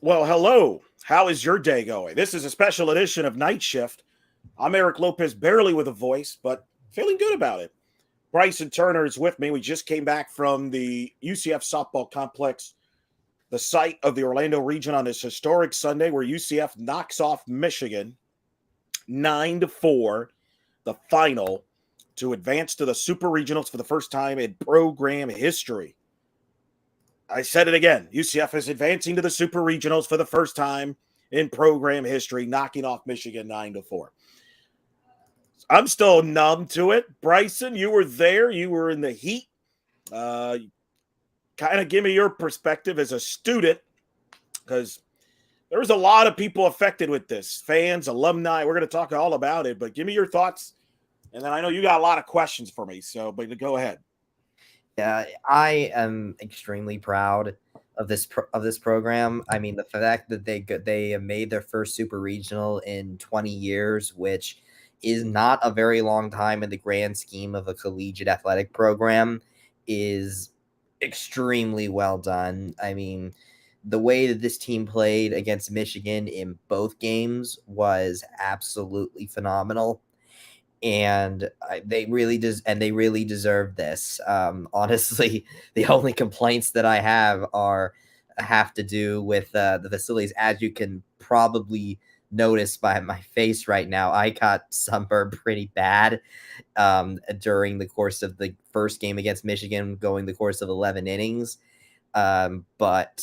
Well, hello. How is your day going? This is a special edition of Night Shift. I'm Eric Lopez, barely with a voice, but feeling good about it. Bryson Turner is with me. We just came back from the UCF Softball Complex, the site of the Orlando region on this historic Sunday where UCF knocks off Michigan 9-4, the final, to advance to the Super Regionals for the first time in program history. I said it again. UCF is advancing to the Super Regionals for the first time in program history, knocking off Michigan 9-4. I'm still numb to it. Bryson, you were there. You were in the heat. Uh, kind of give me your perspective as a student, because there was a lot of people affected with this. Fans, alumni. We're going to talk all about it, but give me your thoughts. And then I know you got a lot of questions for me, but go ahead. Yeah, I am extremely proud of this program. I mean, the fact that they made their first super regional in 20 years, which is not a very long time in the grand scheme of a collegiate athletic program, is extremely well done. I mean, the way that this team played against Michigan in both games was absolutely phenomenal, and they really deserve this. Honestly, the only complaints that I have to do with the facilities, as you can probably notice by my face right now. I got sunburned pretty bad during the course of the first game against Michigan, going the course of 11 innings. But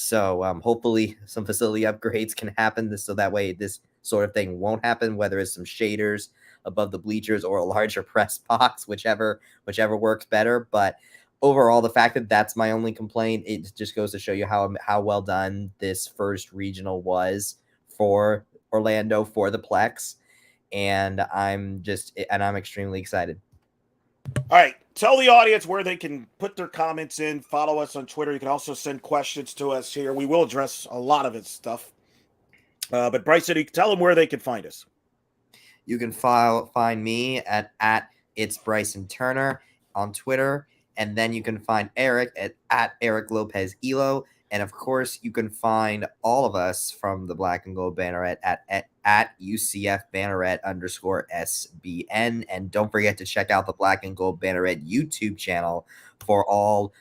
hopefully some facility upgrades can happen so that way this sort of thing won't happen, whether it's some shaders above the bleachers or a larger press box, whichever works better. But overall, the fact that that's my only complaint, it just goes to show you how well done this first regional was for Orlando, for the Plex, and I'm extremely excited. All right. Tell the audience where they can put their comments in. Follow us on Twitter. You can also send questions to us here. We will address a lot of its stuff. But Bryson, you can tell them where they can find us. You can find me at it's Bryson Turner on Twitter, and then you can find Eric at Eric Lopez Elo, and of course you can find all of us from the Black and Gold Banneret at UCF Banneret _SBN, and don't forget to check out the Black and Gold Banneret YouTube channel for all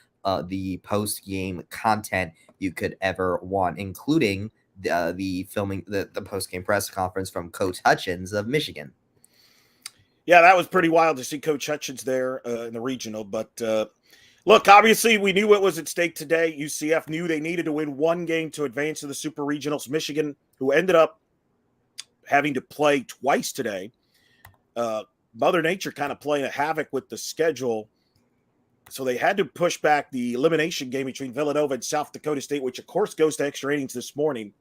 the post game content you could ever want, including the filming the post game press conference from Coach Hutchins of Michigan. Yeah, that was pretty wild to see Coach Hutchins there in the regional. But look, obviously we knew what was at stake today. UCF knew they needed to win one game to advance to the Super Regionals. Michigan, who ended up having to play twice today, Mother Nature kind of playing a havoc with the schedule. So they had to push back the elimination game between Villanova and South Dakota State, which of course goes to extra innings this morning.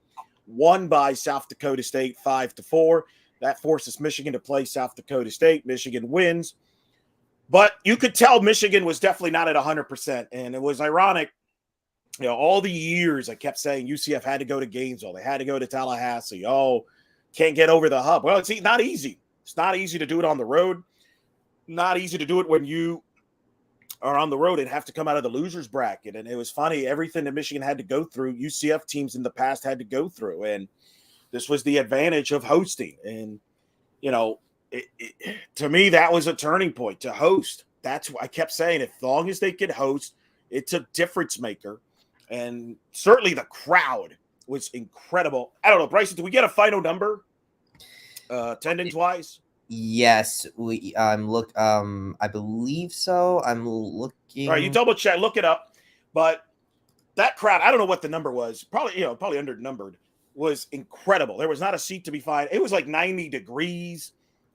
Won by South Dakota State 5-4. That forces Michigan to play South Dakota State. Michigan wins. But you could tell Michigan was definitely not at 100%. And it was ironic. All the years I kept saying UCF had to go to Gainesville. They had to go to Tallahassee. Oh, can't get over the hump. Well, it's not easy. It's not easy to do it on the road. Not easy to do it when you are on the road and have to come out of the loser's bracket. And it was funny. Everything that Michigan had to go through, UCF teams in the past had to go through. And this was the advantage of hosting. And, to me, that was a turning point to host. That's what I kept saying. As long as they could host, it's a difference maker. And certainly the crowd was incredible. I don't know, Bryson, did we get a final number attendance-wise? Yes, I believe so. I'm looking. All right, you double check, look it up. But that crowd, I don't know what the number was. Probably undernumbered. Was incredible. There was not a seat to be found. It was like 90 degrees,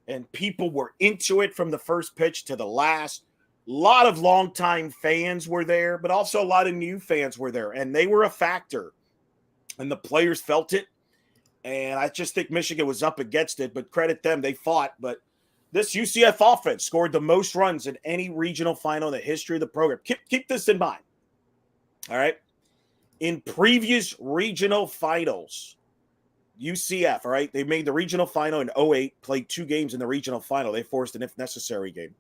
and people were into it from the first pitch to the last. A lot of longtime fans were there, but also a lot of new fans were there, and they were a factor. And the players felt it. And I just think Michigan was up against it, but credit them. They fought. But this UCF offense scored the most runs in any regional final in the history of the program. Keep this in mind. All right. In previous regional finals, UCF, all right, they made the regional final in 2008, played 2 games in the regional final. They forced an if necessary game.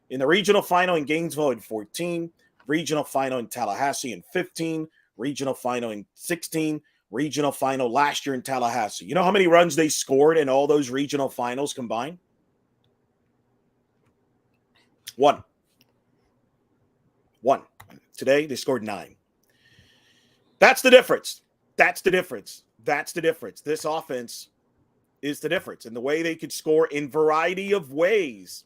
In the regional final in Gainesville in 2014, regional final in Tallahassee in 2015, regional final in 2016, regional final last year in Tallahassee. You know how many runs they scored in all those regional finals combined? One. Today, they scored 9. That's the difference. That's the difference. That's the difference. This offense is the difference. And the way they could score in variety of ways.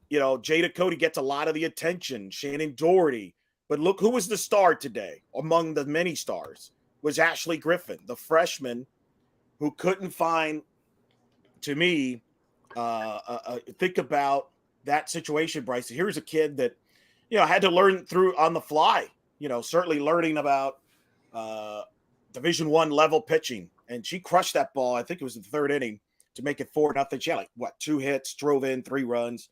You know, Jada Cody gets a lot of the attention, Shannon Doherty. But look who was the star today among the many stars was Ashley Griffin, the freshman who couldn't find, to me, think about that situation, Bryce. Here's a kid that, had to learn through on the fly, certainly learning about Division I level pitching. And she crushed that ball. I think it was the 3rd inning to make it 4-0. She had 2 hits, drove in 3 runs.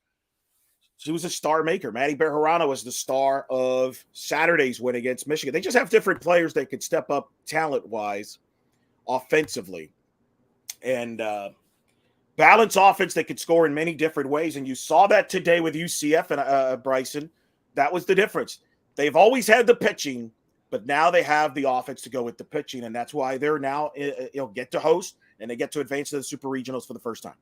She was a star maker. Maddie Bejarano was the star of Saturday's win against Michigan. They just have different players that could step up talent-wise offensively. And balanced offense that could score in many different ways. And you saw that today with UCF and Bryson. That was the difference. They've always had the pitching, but now they have the offense to go with the pitching. And that's why they're now, get to host and they get to advance to the Super Regionals for the first time.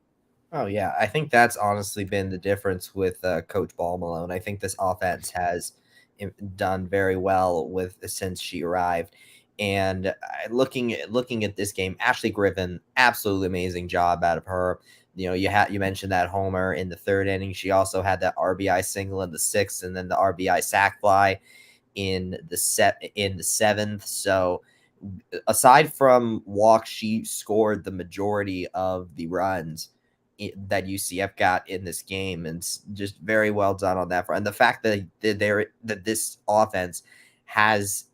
Oh, yeah. I think that's honestly been the difference with Coach Ball Malone. I think this offense has done very well since she arrived. And looking at this game, Ashley Griffin, absolutely amazing job out of her. You mentioned that homer in the 3rd inning. She also had that RBI single in the 6th, and then the RBI sac fly in the 7th. So aside from walks, she scored the majority of the runs that UCF got in this game, and just very well done on that front. And the fact that this offense has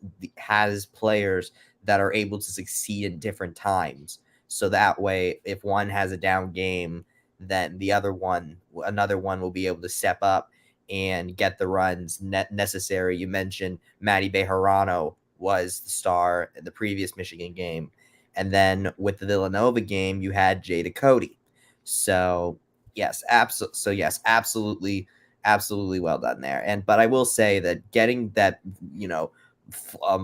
players that are able to succeed in different times, so that way if one has a down game, then another one will be able to step up and get the runs necessary. You mentioned Maddie Bejarano was the star in the previous Michigan game, and then with the Villanova game, you had Jada Cody. So yes, absolutely well done there. But I will say that getting that,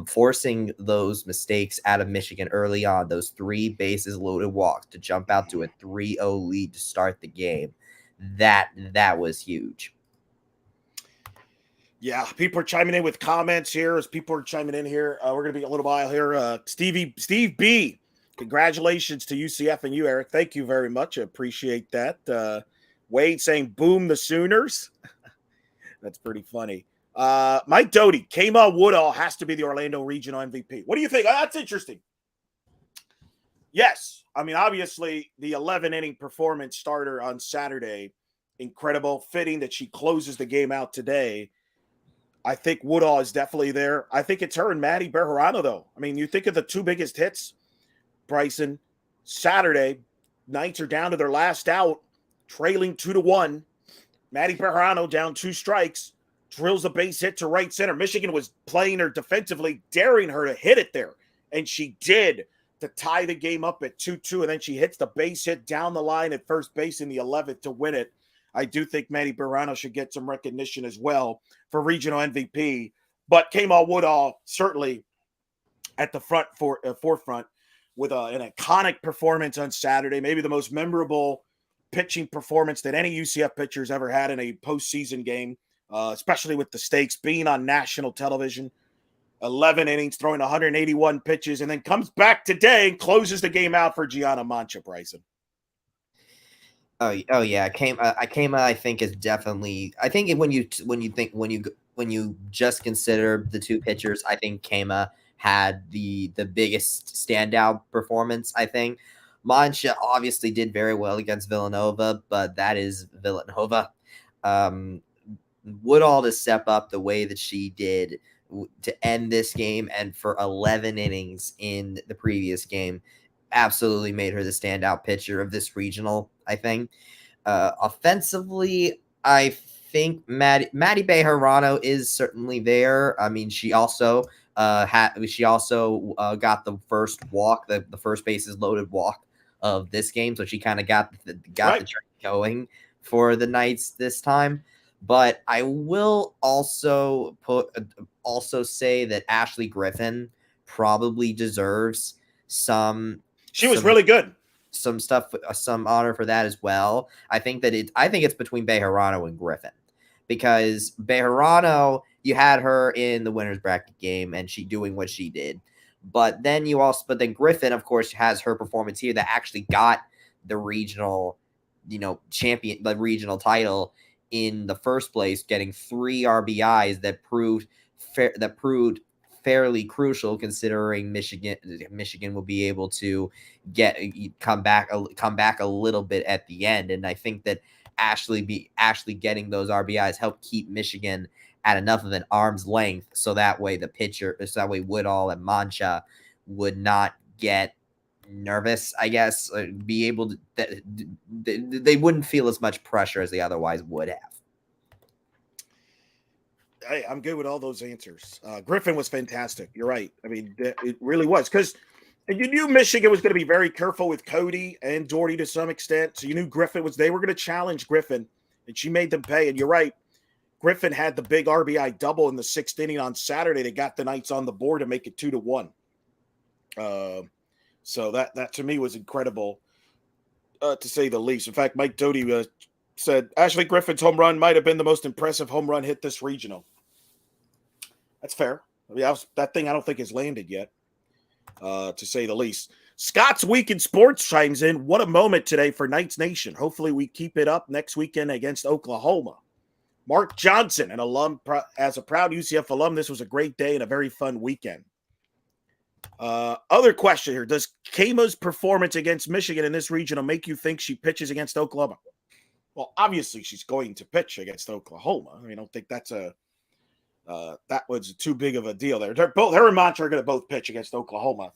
forcing those mistakes out of Michigan early on, those 3 bases loaded walks to jump out to a 3-0 lead to start the game, that was huge. Yeah, people are chiming in with comments here. As people are chiming in here, we're going to be a little while here. Steve B, congratulations to UCF and you, Eric. Thank you very much. I appreciate that. Wade saying, boom, the Sooners. That's pretty funny. Mike Doty, Kama Woodall has to be the Orlando Regional MVP. What do you think? That's interesting. Yes. I mean, obviously, the 11-inning performance starter on Saturday, incredible. Fitting that she closes the game out today. I think Woodall is definitely there. I think it's her and Maddie Bejarano, though. I mean, you think of the 2 biggest hits, Bryson, Saturday, Knights are down to their last out, trailing 2-1. Maddie Bejarano down 2 strikes, drills a base hit to right center. Michigan was playing her defensively, daring her to hit it there, and she did to tie the game up at 2-2, and then she hits the base hit down the line at first base in the 11th to win it. I do think Maddie Bejarano should get some recognition as well for regional MVP, but Kama Woodall certainly at the forefront with an iconic performance on Saturday, maybe the most memorable pitching performance that any UCF pitcher's ever had in a postseason game, especially with the stakes being on national television. 11 innings, throwing 181 pitches, and then comes back today and closes the game out for Gianna Mancha, Bryson. Oh yeah, Kama I think is definitely. I think when you just consider the 2 pitchers, I think Kama had the biggest standout performance. I think Mancha obviously did very well against Villanova, but that is Villanova. Woodall to step up the way that she did to end this game and for 11 innings in the previous game absolutely made her the standout pitcher of this regional, I think. Offensively, I think Maddie Bejarano is certainly there. I mean, she also got the first walk, the first bases loaded walk of this game, so she kind of got the train going for the Knights this time. But I will also say that Ashley Griffin probably deserves She was really good. Some stuff, some honor for that as well. I think it's between Bejarano and Griffin, because Bejarano, you had her in the winner's bracket game and she doing what she did. But then Griffin, of course, has her performance here that actually got the regional, champion, the regional title in the first place, getting 3 RBIs that proved fairly crucial, considering Michigan will be able to come back a little bit at the end. And I think that Ashley getting those RBIs helped keep Michigan at enough of an arm's length, so that way Woodall and Mancha would not get nervous, I guess, be able to, they wouldn't feel as much pressure as they otherwise would have. Hey, I'm good with all those answers. Griffin was fantastic. You're right. I mean, it really was, because you knew Michigan was going to be very careful with Cody and Doherty to some extent. So you knew they were going to challenge Griffin, and she made them pay. And you're right. Griffin had the big RBI double in the 6th inning on Saturday. They got the Knights on the board to make it 2-1. So that to me was incredible, to say the least. In fact, Mike Doty said Ashley Griffin's home run might have been the most impressive home run hit this regional. That's fair. I mean, that thing I don't think has landed yet, to say the least. Scott's Week in Sports chimes in. What a moment today for Knights Nation. Hopefully we keep it up next weekend against Oklahoma. Mark Johnson, an alum, as a proud UCF alum, this was a great day and a very fun weekend. Other question here. Does Kama's performance against Michigan in this regional make you think she pitches against Oklahoma? Well, obviously she's going to pitch against Oklahoma. I mean, I don't think that was too big of a deal there. Her and Mantra are going to both pitch against Oklahoma.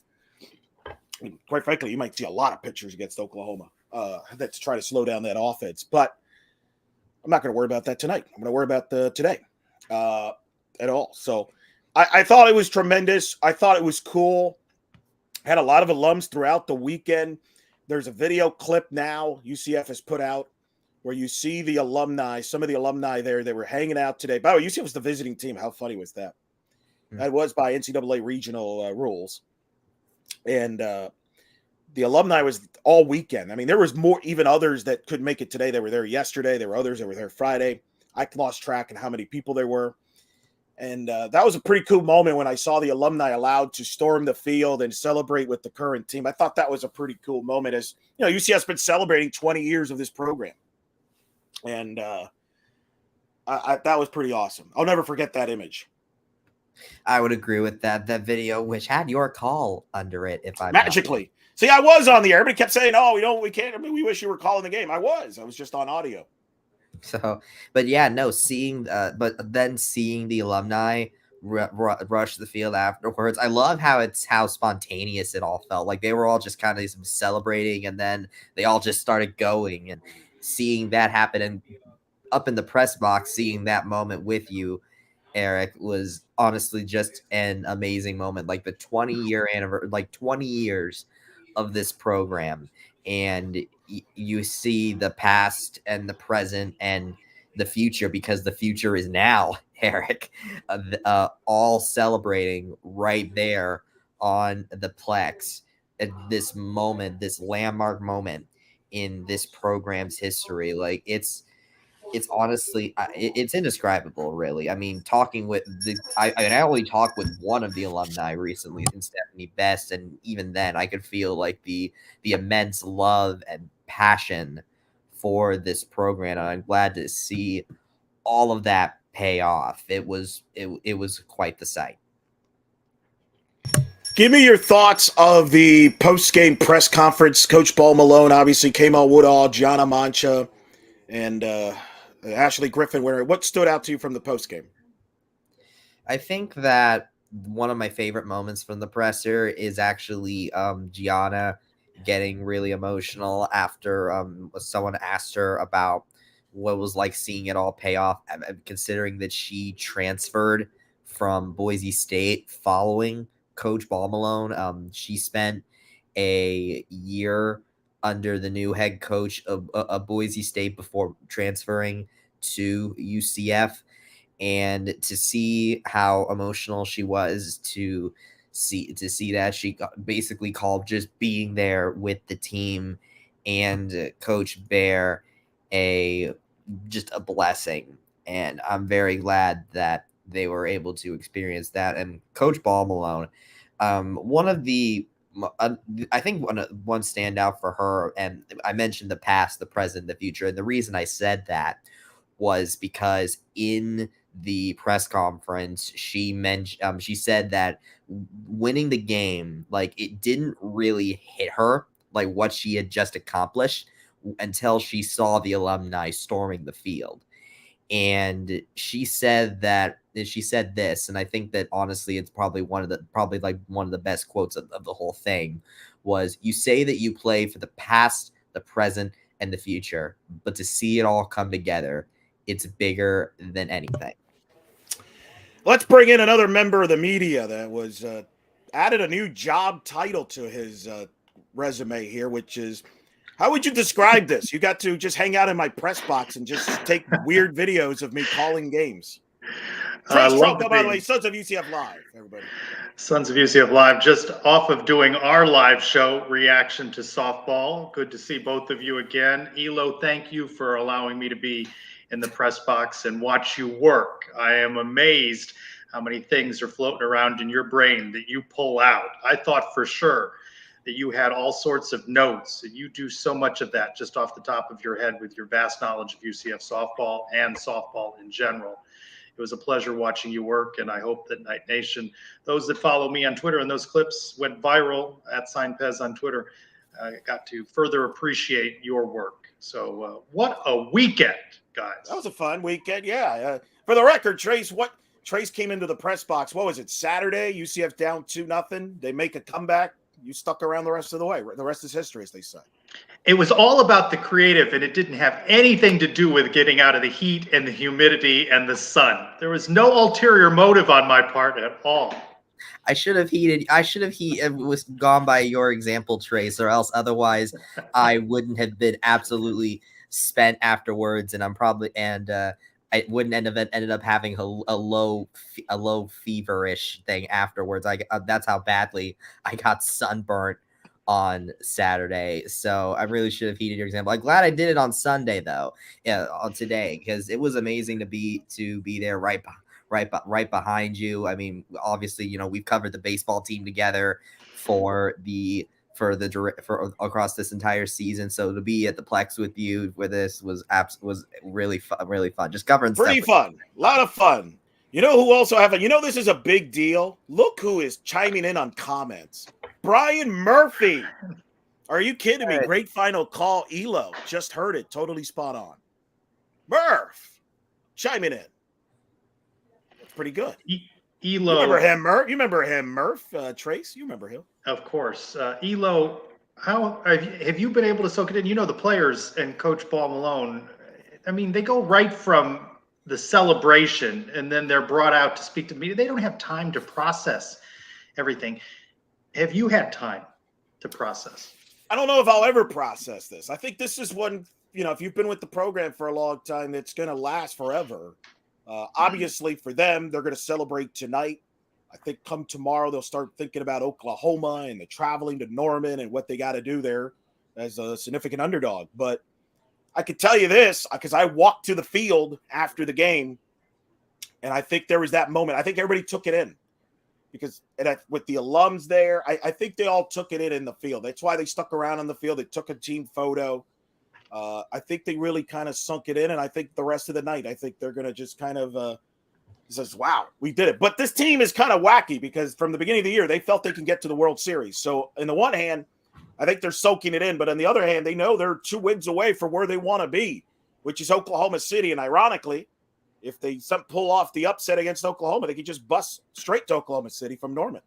I mean, quite frankly, you might see a lot of pitchers against Oklahoma that's try to slow down that offense. But I'm not going to worry about that tonight. I'm going to worry about today at all. So I thought it was tremendous. I thought it was cool. Had a lot of alums throughout the weekend. There's a video clip now UCF has put out where you see the alumni, some of the alumni there, they were hanging out today. By the way, UCF was the visiting team. How funny was that? That was by NCAA regional rules. And the alumni was all weekend. I mean, there was more, even others that couldn't make it today. They were there yesterday. There were others that were there Friday. I lost track of how many people there were. And that was a pretty cool moment when I saw the alumni allowed to storm the field and celebrate with the current team. I thought that was a pretty cool moment, as UCF's been celebrating 20 years of this program. And that was pretty awesome. I'll never forget that image. I would agree with that. That video, which had your call under it, if I magically. See, I was on the air. Everybody kept saying, "Oh, we can't. I mean, we wish you were calling the game." I was just on audio. So, but yeah, no, but then seeing the alumni rush the field afterwards. I love how spontaneous it all felt. Like they were all just kind of celebrating, and then they all just started going, and seeing that happen, and up in the press box, seeing that moment with you, Eric, was honestly just an amazing moment. Like the 20-year anniversary, like 20 years of this program, and you see the past and the present and the future, because the future is now, Eric, all celebrating right there on the Plex at this moment, this landmark moment in this program's history. Like it's honestly, it's indescribable, really. I mean, talking with I only talked with one of the alumni recently, in Stephanie Best, and even then, I could feel like the immense love and passion for this program, and I'm glad to see all of that pay off. It was quite the sight. Give me your thoughts of the post-game press conference. Coach Ball Malone obviously came on Woodall, Gianna Mancha, and Ashley Griffin. What stood out to you from the post-game? I think that one of my favorite moments from the presser is actually Gianna getting really emotional after someone asked her about what it was like seeing it all pay off, considering that she transferred from Boise State following Coach Ball Malone. She spent a year under the new head coach of Boise State before transferring to UCF, and to see how emotional she was to see that. She basically called just being there with the team and Coach Bear just a blessing. And I'm very glad that they were able to experience that. And Coach Ball Malone, one of the I think one standout for her, and I mentioned the past, the present, the future, and the reason I said that was because in the press conference she mentioned she said that winning the game, like, it didn't really hit her like what she had just accomplished until she saw the alumni storming the field. And she said this, and I think that honestly it's probably one of the best quotes of the whole thing was, "You say that you play for the past, the present, and the future, but to see it all come together, it's bigger than anything." Let's bring in another member of the media that was added a new job title to his resume here, which is, how would you describe this? You got to just hang out in my press box and just take weird videos of me calling games. Trace Trump, by the way, Sons of UCF Live, everybody. Sons of UCF Live, just off of doing our live show, Reaction to Softball. Good to see both of you again. Elo, thank you for allowing me to be in the press box and watch you work. I am amazed how many things are floating around in your brain that you pull out. I thought for sure that you had all sorts of notes, and you do so much of that just off the top of your head with your vast knowledge of UCF softball and softball in general. It was a pleasure watching you work, and I hope that Night Nation, those that follow me on Twitter, and those clips went viral at @Pez on Twitter, got to further appreciate your work. So what a weekend, guys. That was a fun weekend, yeah. For the record, Trace came into the press box, what was it, Saturday? UCF down 2-0. They make a comeback. You stuck around the rest of the way. The rest is history, as they say. It was all about the creative, and it didn't have anything to do with getting out of the heat and the humidity and the sun. There was no ulterior motive on my part at all. I should have was gone by your example, Trace, or else otherwise I wouldn't have been absolutely spent afterwards, and I wouldn't ended up having a low feverish thing afterwards. That's how badly I got sunburnt on Saturday. So I really should have heeded your example. I'm glad I did it on Sunday though. Yeah, on today, because it was amazing to be there right behind you. I mean, obviously, we've covered the baseball team together for across this entire season. So to be at the Plex with you for this was really fun. Just covering pretty fun, a lot of fun. You know who also this is a big deal. Look who is chiming in on comments. Brian Murphy. Are you kidding me? Great final call. Elo, just heard it. Totally spot on. Murph, chiming in. That's pretty good. Elo. You remember him, Murph? Trace, you remember him. Of course. Elo, how have you been able to soak it in? The players and Coach Ball Malone, I mean, they go right from the celebration and then they're brought out to speak to the media. They don't have time to process everything. Have you had time to process? I don't know if I'll ever process this. I think this is one, if you've been with the program for a long time, it's going to last forever. Obviously, for them, they're going to celebrate tonight. I think come tomorrow, they'll start thinking about Oklahoma and the traveling to Norman and what they got to do there as a significant underdog. But I could tell you this, because I walked to the field after the game, and I think there was that moment. I think everybody took it in. Because with the alums there, I think they all took it in the field. That's why they stuck around on the field. They took a team photo. I think they really kind of sunk it in, and I think the rest of the night, I think they're going to just kind of says, wow, we did it. But this team is kind of wacky because from the beginning of the year, they felt they can get to the World Series. So on the one hand, I think they're soaking it in. But on the other hand, they know they're 2 wins away from where they want to be, which is Oklahoma City. And ironically, if they pull off the upset against Oklahoma, they could just bus straight to Oklahoma City from Norman.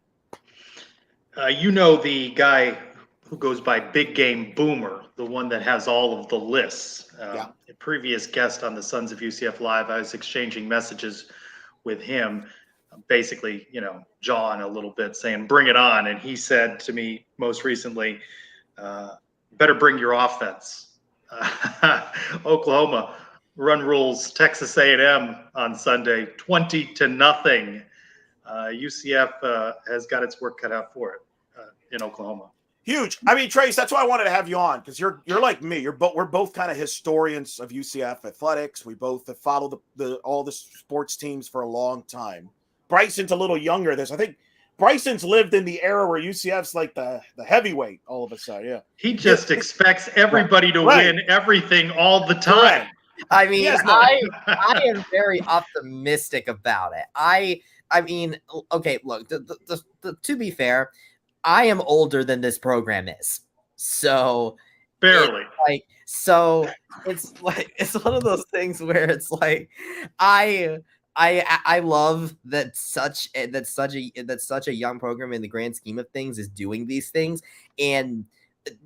The guy who goes by Big Game Boomer, the one that has all of the lists. A previous guest on the Sons of UCF Live, I was exchanging messages with him, basically, jawing a little bit, saying, bring it on. And he said to me most recently, better bring your offense. Oklahoma run rules Texas A&M on Sunday, 20-0 UCF has got its work cut out for it in Oklahoma. Huge. I mean, Trace, that's why I wanted to have you on, because you're like me. We're both kind of historians of UCF athletics. We both have followed all the sports teams for a long time. Bryson's a little younger. I think Bryson's lived in the era where UCF's like the heavyweight all of a sudden. Yeah. He just expects everybody to win everything all the time. Correct. I mean, I am very optimistic about it. I mean, okay, look, to be fair, I am older than this program is. So barely. It's one of those things where it's like I love that such a young program in the grand scheme of things is doing these things. And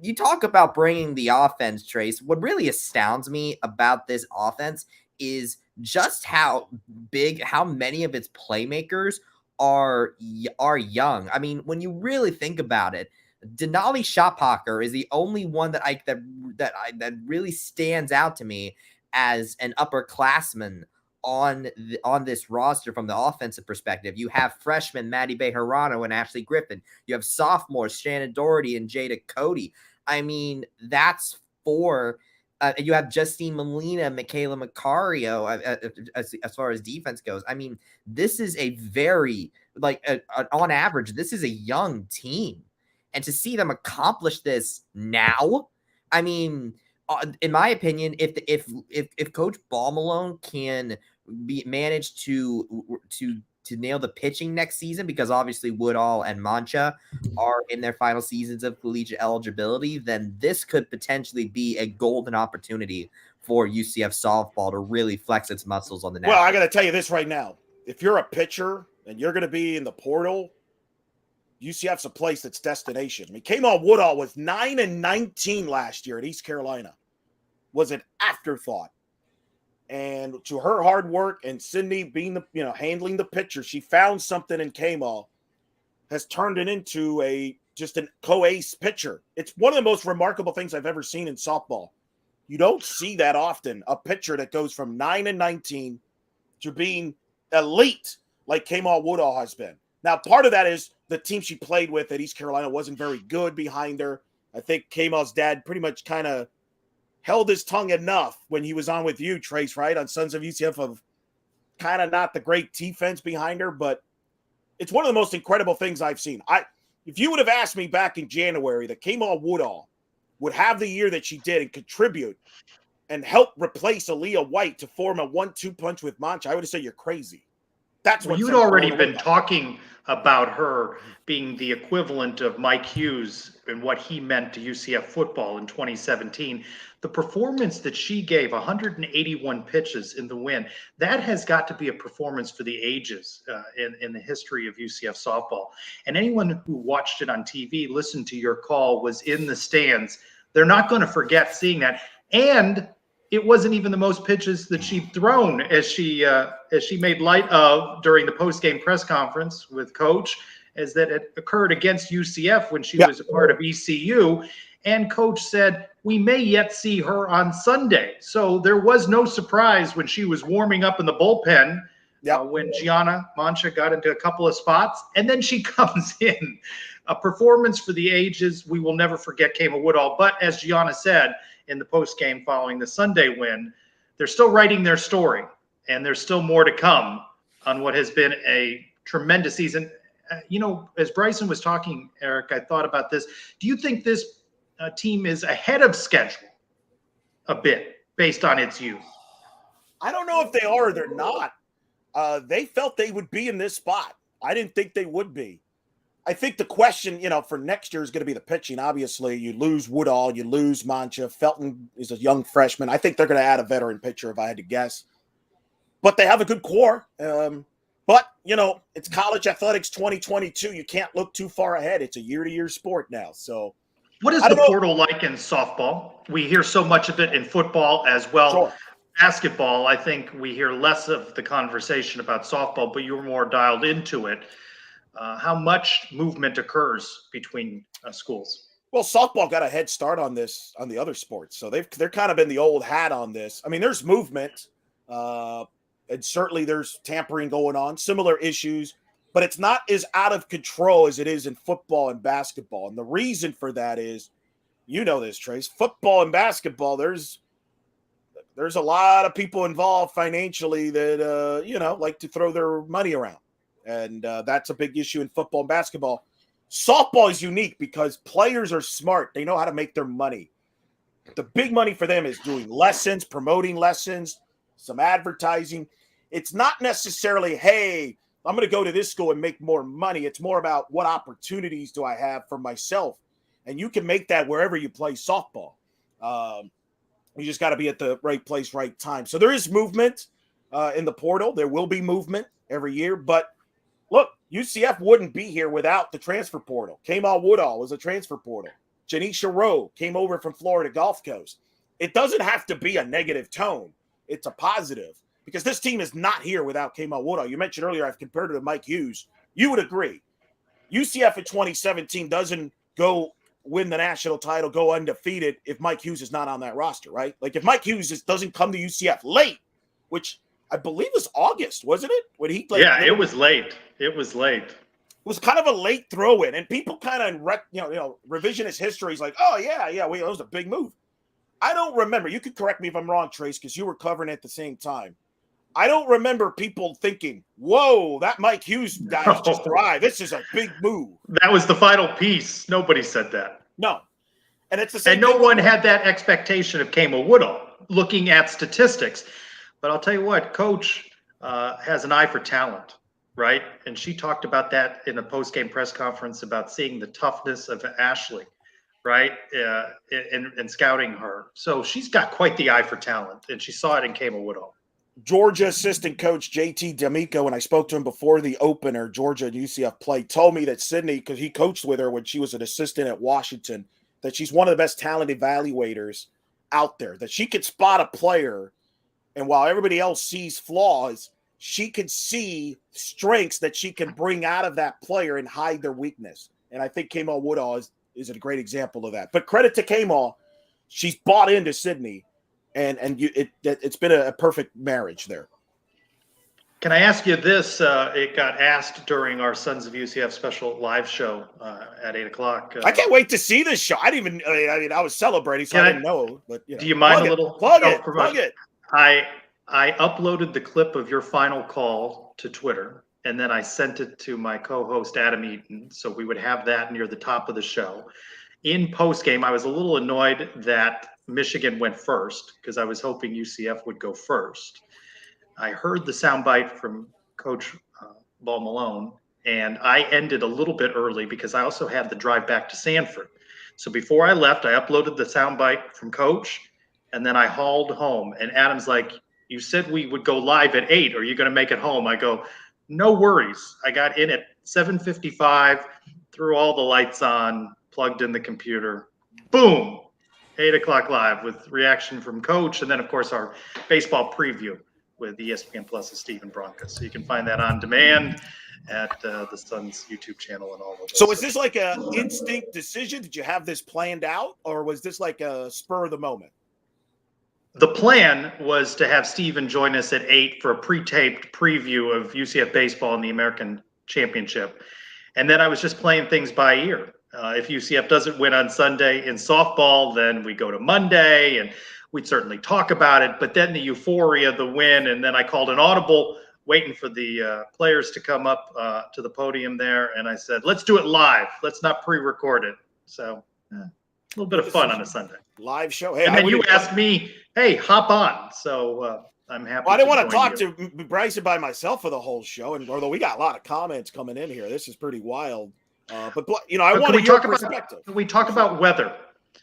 you talk about bringing the offense, Trace. What really astounds me about this offense is just how many of its playmakers are young. I mean, when you really think about it, Denali Shophawker is the only one that really stands out to me as an upperclassman on this roster from the offensive perspective. You have freshmen Maddie Bejarano and Ashley Griffin. You have sophomores Shannon Doherty and Jada Cody. I mean, that's four. You have Justine Molina, Michaela Macario as far as defense goes. I mean, this is a very, on average, this is a young team. And to see them accomplish this now, I mean, in my opinion, if Coach Ballmalone can manage to nail the pitching next season, because obviously Woodall and Mancha are in their final seasons of collegiate eligibility, then this could potentially be a golden opportunity for UCF softball to really flex its muscles on the national. Well, I got to tell you this right now. If you're a pitcher and you're going to be in the portal, UCF's a place that's destination. I mean, Kamal Woodall was 9-19 last year at East Carolina. Was an afterthought. And to her hard work and Sydney being handling the pitcher, she found something in Kamal, has turned it into just a co-ace pitcher. It's one of the most remarkable things I've ever seen in softball. You don't see that often, a pitcher that goes from 9-19 to being elite like Kamal Woodall has been. Now, part of that is the team she played with at East Carolina wasn't very good behind her. I think Kamal's dad pretty much kind of held his tongue enough when he was on with you, Trace, right? On Sons of UCF, of kind of not the great defense behind her, but it's one of the most incredible things I've seen. If you would have asked me back in January that Kamal Woodall would have the year that she did and contribute and help replace Aaliyah White to form a 1-2 punch with Mancha, I would have said you're crazy. That's what you'd already been talking about her being the equivalent of Mike Hughes and what he meant to UCF football in 2017. The performance that she gave, 181 pitches in the win, that has got to be a performance for the ages in the history of UCF softball. And anyone who watched it on TV, listened to your call, was in the stands, they're not going to forget seeing that. And it wasn't even the most pitches that she'd thrown, as she made light of during the post-game press conference with Coach, as that it occurred against UCF when she was a part of ECU. And Coach said, we may yet see her on Sunday. So there was no surprise when she was warming up in the bullpen when Gianna Mancha got into a couple of spots. And then she comes in. A performance for the ages. We will never forget Kamal Woodall. But as Gianna said in the postgame following the Sunday win, they're still writing their story. And there's still more to come on what has been a tremendous season. As Bryson was talking, Eric, I thought about this. Do you think this team is ahead of schedule a bit based on its youth? I don't know if they are or they're not. They felt they would be in this spot. I didn't think they would be. I think the question, for next year is going to be the pitching. Obviously, you lose Woodall, you lose Mancha. Felton is a young freshman. I think they're going to add a veteran pitcher if I had to guess. But they have a good core. But, it's college athletics 2022. You can't look too far ahead. It's a year-to-year sport now. So, what is the portal like in softball? We hear so much of it in football as well. Sure. Basketball, I think we hear less of the conversation about softball, but you're more dialed into it. How much movement occurs between schools? Well, softball got a head start on this, on the other sports. So they're kind of been the old hat on this. I mean, there's movement, and certainly there's tampering going on, similar issues but it's not as out of control as it is in football and basketball. And the reason for that is, you know this, Trace, football and basketball, there's a lot of people involved financially that, like to throw their money around. And that's a big issue in football and basketball. Softball is unique because players are smart. They know how to make their money. The big money for them is doing lessons, promoting lessons, some advertising. It's not necessarily, hey, I'm going to go to this school and make more money. It's more about what opportunities do I have for myself. And you can make that wherever you play softball. You just got to be at the right place, right time. So there is movement in the portal. There will be movement every year. But look, UCF wouldn't be here without the transfer portal. Kamal Woodall was a transfer portal. Janisha Rowe came over from Florida Gulf Coast. It doesn't have to be a negative tone. It's a positive because this team is not here without Kamal Woodall. You mentioned earlier I've compared it to Mike Hughes. You would agree. UCF in 2017 doesn't go win the national title, go undefeated if Mike Hughes is not on that roster, right? Like if Mike Hughes doesn't come to UCF late, which I believe was August, wasn't it? When he played. Yeah, it was late. It was late. It was kind of a late throw-in, and people kind of, revisionist history is like, oh, yeah, that was a big move. I don't remember. You could correct me if I'm wrong, Trace, because you were covering at the same time. I don't remember people thinking, whoa, that Mike Hughes guy just arrived. This is a big move. That was the final piece. Nobody said that. No. And it's the same And no one had that expectation of Kamal Woodall looking at statistics. But I'll tell you what, Coach has an eye for talent. Right. And she talked about that in a post-game press conference about seeing the toughness of Ashley, right, and scouting her. So she's got quite the eye for talent, and she saw it in Kamal Woodall. Georgia assistant coach JT D'Amico, when I spoke to him before the opener, Georgia and UCF play, told me that Sydney, because he coached with her when she was an assistant at Washington, that she's one of the best talent evaluators out there, that she could spot a player, and while everybody else sees flaws, she can see strengths that she can bring out of that player and hide their weakness. And I think Kamal Woodall is a great example of that. But credit to Kamal. She's bought into Sydney, and it's been a perfect marriage there. Can I ask you this? It got asked during our Sons of UCF special live show at 8 o'clock. I can't wait to see this show. I didn't even, I was celebrating, so I didn't know. But do you mind a little? Plug it. I uploaded the clip of your final call to Twitter, and then I sent it to my co-host Adam Eaton, so we would have that near the top of the show. In postgame, I was a little annoyed that Michigan went first because I was hoping UCF would go first. I heard the soundbite from Coach Ball Malone, and I ended a little bit early because I also had the drive back to Sanford. So before I left, I uploaded the soundbite from Coach, and then I hauled home. And Adam's like, you said we would go live at 8. Are you going to make it home? I go, no worries. I got in at 7:55, threw all the lights on, plugged in the computer. Boom. 8 o'clock live with reaction from Coach. And then, of course, our baseball preview with ESPN Plus's Stephen Bronca. So you can find that on demand at the Suns YouTube channel and all of those. So is this like an instinct decision? Did you have this planned out, or was this like a spur of the moment? The plan was to have Steven join us at 8 for a pre-taped preview of UCF baseball in the American Championship. And then I was just playing things by ear. If UCF doesn't win on Sunday in softball, then we go to Monday, and we'd certainly talk about it. But then the euphoria, the win, and then I called an audible waiting for the players to come up to the podium there. And I said, let's do it live. Let's not pre-record it. So a little bit of fun on a Sunday. Live show. Hey, and then you asked me, hey, hop on. So I'm happy. Well, I didn't want to talk to Bryson by myself for the whole show. And although we got a lot of comments coming in here, this is pretty wild. But I wanted your perspective. Can we talk about weather?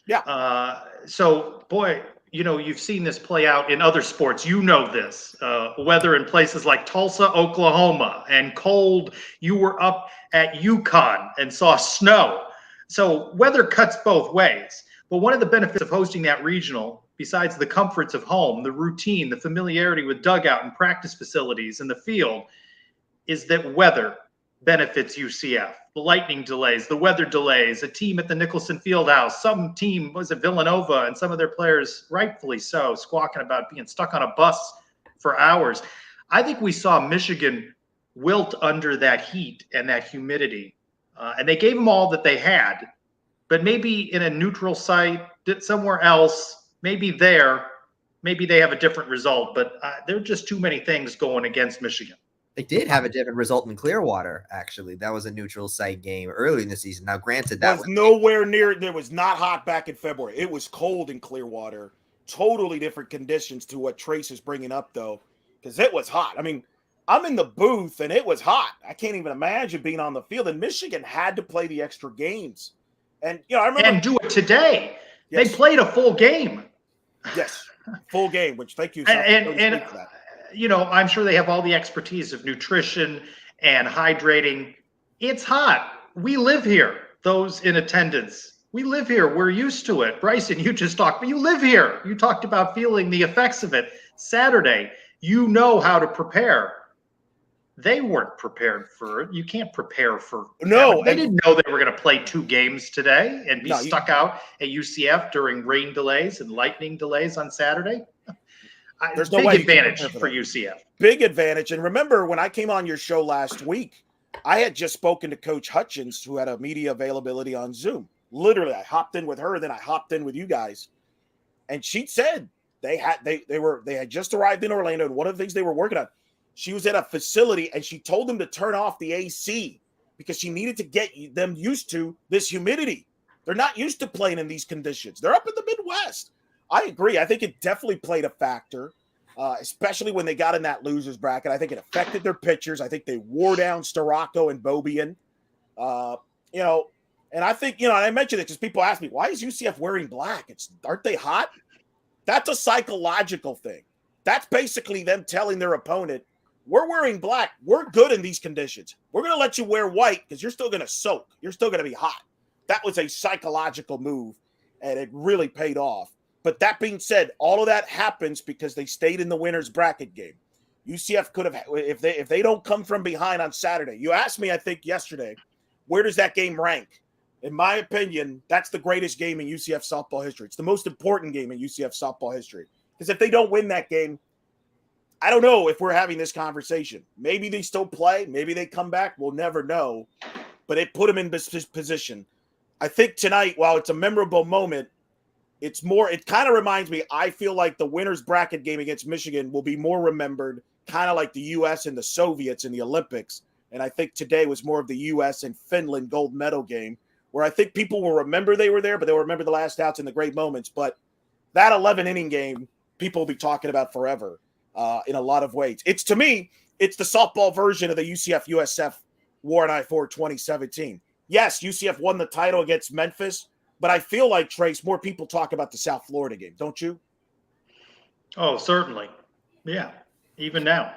Yeah. So, boy, you've seen this play out in other sports. You know this. Weather in places like Tulsa, Oklahoma, and cold. You were up at Yukon and saw snow. So weather cuts both ways. But one of the benefits of hosting that regional, besides the comforts of home, the routine, the familiarity with dugout and practice facilities and the field, is that weather benefits UCF. The lightning delays, the weather delays, a team at the Nicholson Fieldhouse, some team was at Villanova, and some of their players, rightfully so, squawking about being stuck on a bus for hours. I think we saw Michigan wilt under that heat and that humidity. And they gave them all that they had, but maybe in a neutral site, somewhere else, maybe they have a different result. But there are just too many things going against Michigan. They did have a different result in Clearwater, actually. That was a neutral site game early in the season. Now, granted, that was nowhere near. It was not hot back in February. It was cold in Clearwater. Totally different conditions to what Trace is bringing up, though, because it was hot. I mean, I'm in the booth, and it was hot. I can't even imagine being on the field. And Michigan had to play the extra games. And, I remember. And do it today. Yes. They played a full game. Yes, full game, which thank you. And I'm sure they have all the expertise of nutrition and hydrating. It's hot. We live here, those in attendance. We live here. We're used to it. Bryson, you just talked, but you live here. You talked about feeling the effects of it. Saturday, you know how to prepare. They weren't prepared for it. You can't prepare for no. They didn't know they were going to play 2 games today and be stuck out at UCF during rain delays and lightning delays on Saturday. There's no big advantage for UCF. Big advantage. And remember, when I came on your show last week, I had just spoken to Coach Hutchins, who had a media availability on Zoom. Literally, I hopped in with her, then I hopped in with you guys, and she said they had just arrived in Orlando, and one of the things they were working on, she was at a facility, and she told them to turn off the AC because she needed to get them used to this humidity. They're not used to playing in these conditions. They're up in the Midwest. I agree. I think it definitely played a factor, especially when they got in that losers bracket. I think it affected their pitchers. I think they wore down Storako and Bobian. And I think, and I mentioned it because people ask me, why is UCF wearing black? Aren't they hot? That's a psychological thing. That's basically them telling their opponent, we're wearing black. We're good in these conditions. We're going to let you wear white because you're still going to soak. You're still going to be hot. That was a psychological move, and it really paid off. But that being said, all of that happens because they stayed in the winner's bracket game. UCF could have, if they don't come from behind on Saturday. You asked me, I think, yesterday, where does that game rank? In my opinion, that's the greatest game in UCF softball history. It's the most important game in UCF softball history. Because if they don't win that game, I don't know if we're having this conversation. Maybe they still play. Maybe they come back. We'll never know. But it put them in this position. I think tonight, while it's a memorable moment, it kind of reminds me, I feel like the winner's bracket game against Michigan will be more remembered, kind of like the U.S. and the Soviets in the Olympics. And I think today was more of the U.S. and Finland gold medal game, where I think people will remember they were there, but they'll remember the last outs and the great moments. But that 11-inning game, people will be talking about forever in a lot of ways. To me, it's the softball version of the UCF-USF War and I-4 2017. Yes, UCF won the title against Memphis, but I feel like, Trace, more people talk about the South Florida game, don't you? Oh, certainly. Yeah, even now.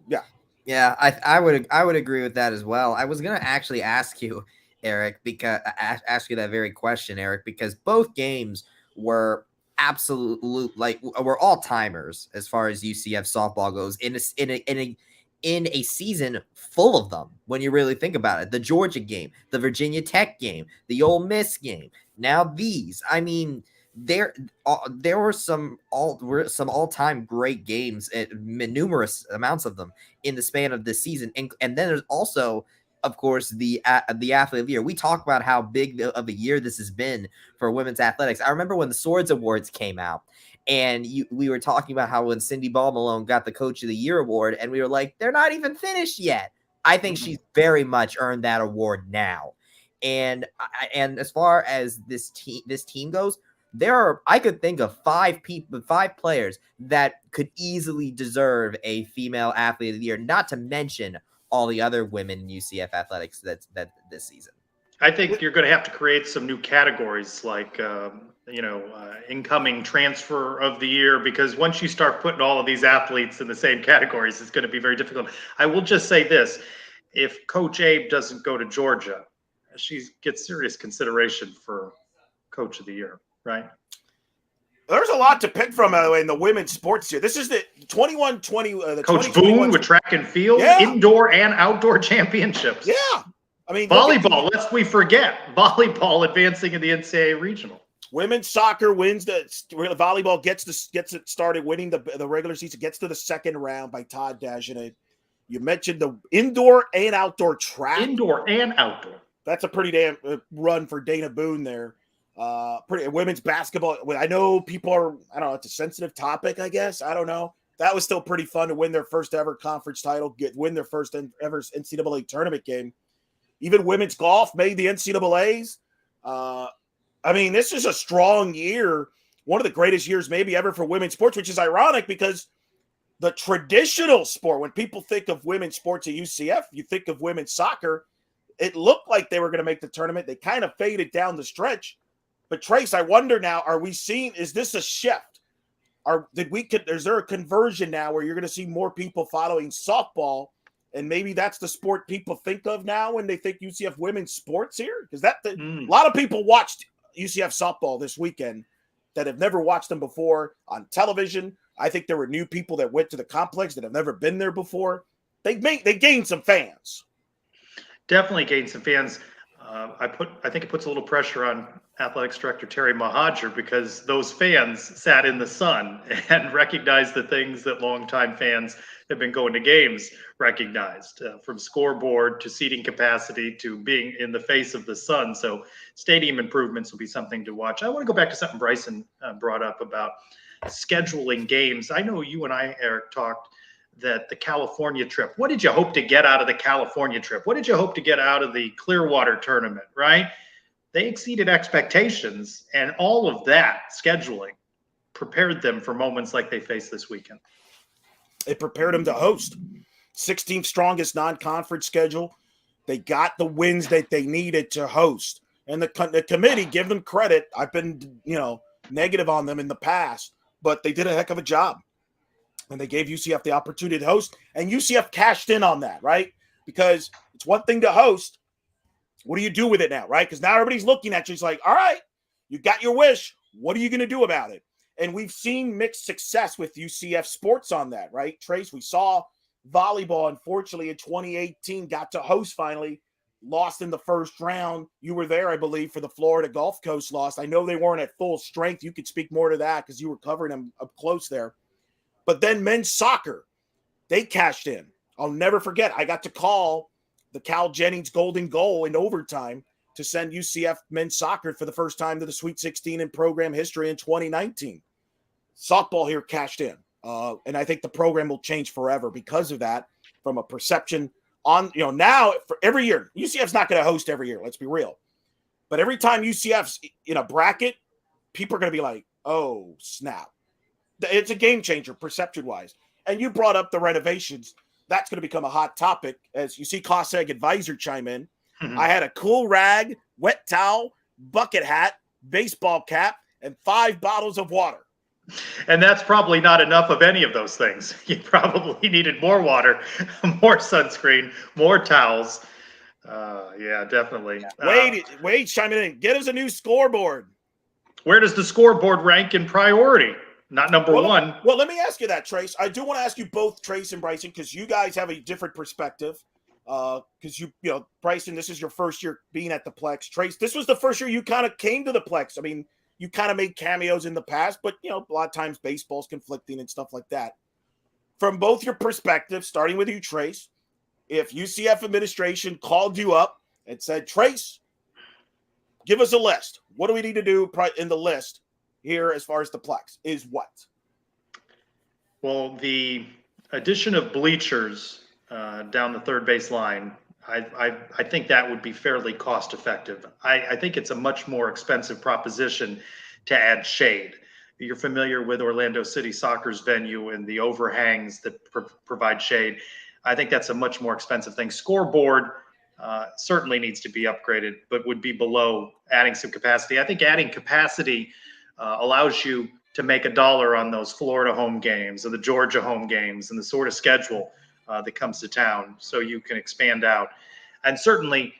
Yeah. Yeah, I would agree with that as well. I was going to actually ask you, Eric, because ask you that very question, Eric, because both games were were all timers as far as UCF softball goes in a season full of them. When you really think about it, the Georgia game, the Virginia Tech game, the Ole Miss game, now these. I mean, there were some all-time great games, numerous amounts of them in the span of this season, and then there's also, of course, the athlete of the year. We talk about how big of a year this has been for women's athletics. I remember when the Swords Awards came out, and we were talking about how when Cindy Ball Malone got the Coach of the Year award, and we were like, they're not even finished yet. I think she's very much earned that award now. And as far as this team goes, I could think of 5 players that could easily deserve a female athlete of the year, not to mention all the other women in UCF athletics that this season. I think you're going to have to create some new categories like, incoming transfer of the year, because once you start putting all of these athletes in the same categories, it's going to be very difficult. I will just say this. If Coach Abe doesn't go to Georgia, she gets serious consideration for Coach of the Year, right? There's a lot to pick from in the women's sports here. This is the 21-20. Coach Boone with track and field, indoor and outdoor championships. Yeah. I mean, volleyball, lest we forget. Volleyball advancing in the NCAA regional. Women's soccer wins volleyball gets it started winning the regular season, gets to the second round by Todd Dagenet. You mentioned the indoor and outdoor track. Indoor and outdoor. That's a pretty damn run for Dana Boone there. Pretty women's basketball. I know people are, I don't know, it's a sensitive topic, I guess. I don't know. That was still pretty fun to win their first ever conference title, win their first ever NCAA tournament game. Even women's golf made the NCAAs. I mean, this is a strong year, one of the greatest years maybe ever for women's sports, which is ironic because the traditional sport, when people think of women's sports at UCF, you think of women's soccer. It looked like they were going to make the tournament. They kind of faded down the stretch. But Trace, I wonder now, are we seeing, is this a shift? Is there a conversion now where you're going to see more people following softball? And maybe that's the sport people think of now when they think UCF women's sports here? Because a lot of people watched UCF softball this weekend that have never watched them before on television. I think there were new people that went to the complex that have never been there before. They gained some fans. Definitely gained some fans. I think it puts a little pressure on athletics director Terry Mahajer because those fans sat in the sun and recognized the things that longtime fans have been going to games recognized, from scoreboard to seating capacity to being in the face of the sun. So stadium improvements will be something to watch. I want to go back to something Bryson brought up about scheduling games. I know you and I, Eric, talked that the California trip, what did you hope to get out of the California trip? What did you hope to get out of the Clearwater tournament, right? They exceeded expectations, and all of that scheduling prepared them for moments like they faced this weekend. It prepared them to host. 16th strongest non-conference schedule. They got the wins that they needed to host. And the committee, give them credit. I've been, negative on them in the past, but they did a heck of a job. And they gave UCF the opportunity to host, and UCF cashed in on that, right? Because it's one thing to host. What do you do with it now, right? Because now everybody's looking at you. It's like, all right, you got your wish. What are you going to do about it? And we've seen mixed success with UCF sports on that, right? Trace, we saw volleyball, unfortunately, in 2018, got to host finally, lost in the first round. You were there, I believe, for the Florida Gulf Coast loss. I know they weren't at full strength. You could speak more to that because you were covering them up close there. But then men's soccer, they cashed in. I'll never forget. I got to call the Cal Jennings golden goal in overtime to send UCF men's soccer for the first time to the Sweet 16 in program history in 2019. Softball here cashed in. And I think the program will change forever because of that, from a perception on, now for every year. UCF's not going to host every year. Let's be real. But every time UCF's in a bracket, people are going to be like, oh, snap. It's a game changer perception-wise. And you brought up the renovations. That's going to become a hot topic as you see COSAG advisor chime in. Mm-hmm. I had a cool rag, wet towel, bucket hat, baseball cap, and 5 bottles of water. And that's probably not enough of any of those things. You probably needed more water, more sunscreen, more towels. Yeah, definitely. Wade chiming in. Get us a new scoreboard. Where does the scoreboard rank in priority? Not number one. Well, let me ask you that, Trace. I do want to ask you both, Trace and Bryson, because you guys have a different perspective. Because Bryson, this is your first year being at the Plex. Trace, this was the first year you kind of came to the Plex. I mean, you kind of made cameos in the past, but a lot of times baseball's conflicting and stuff like that. From both your perspectives, starting with you, Trace, if UCF administration called you up and said, Trace, give us a list. What do we need to do in the list here as far as the Plex is what? Well, the addition of bleachers down the third base line, I think that would be fairly cost effective. I think it's a much more expensive proposition to add shade. You're familiar with Orlando City Soccer's venue and the overhangs that provide shade. I think that's a much more expensive thing. Scoreboard certainly needs to be upgraded, but would be below adding some capacity. I think adding capacity allows you to make $1 on those Florida home games or the Georgia home games and the sort of schedule that comes to town, so you can expand out. And certainly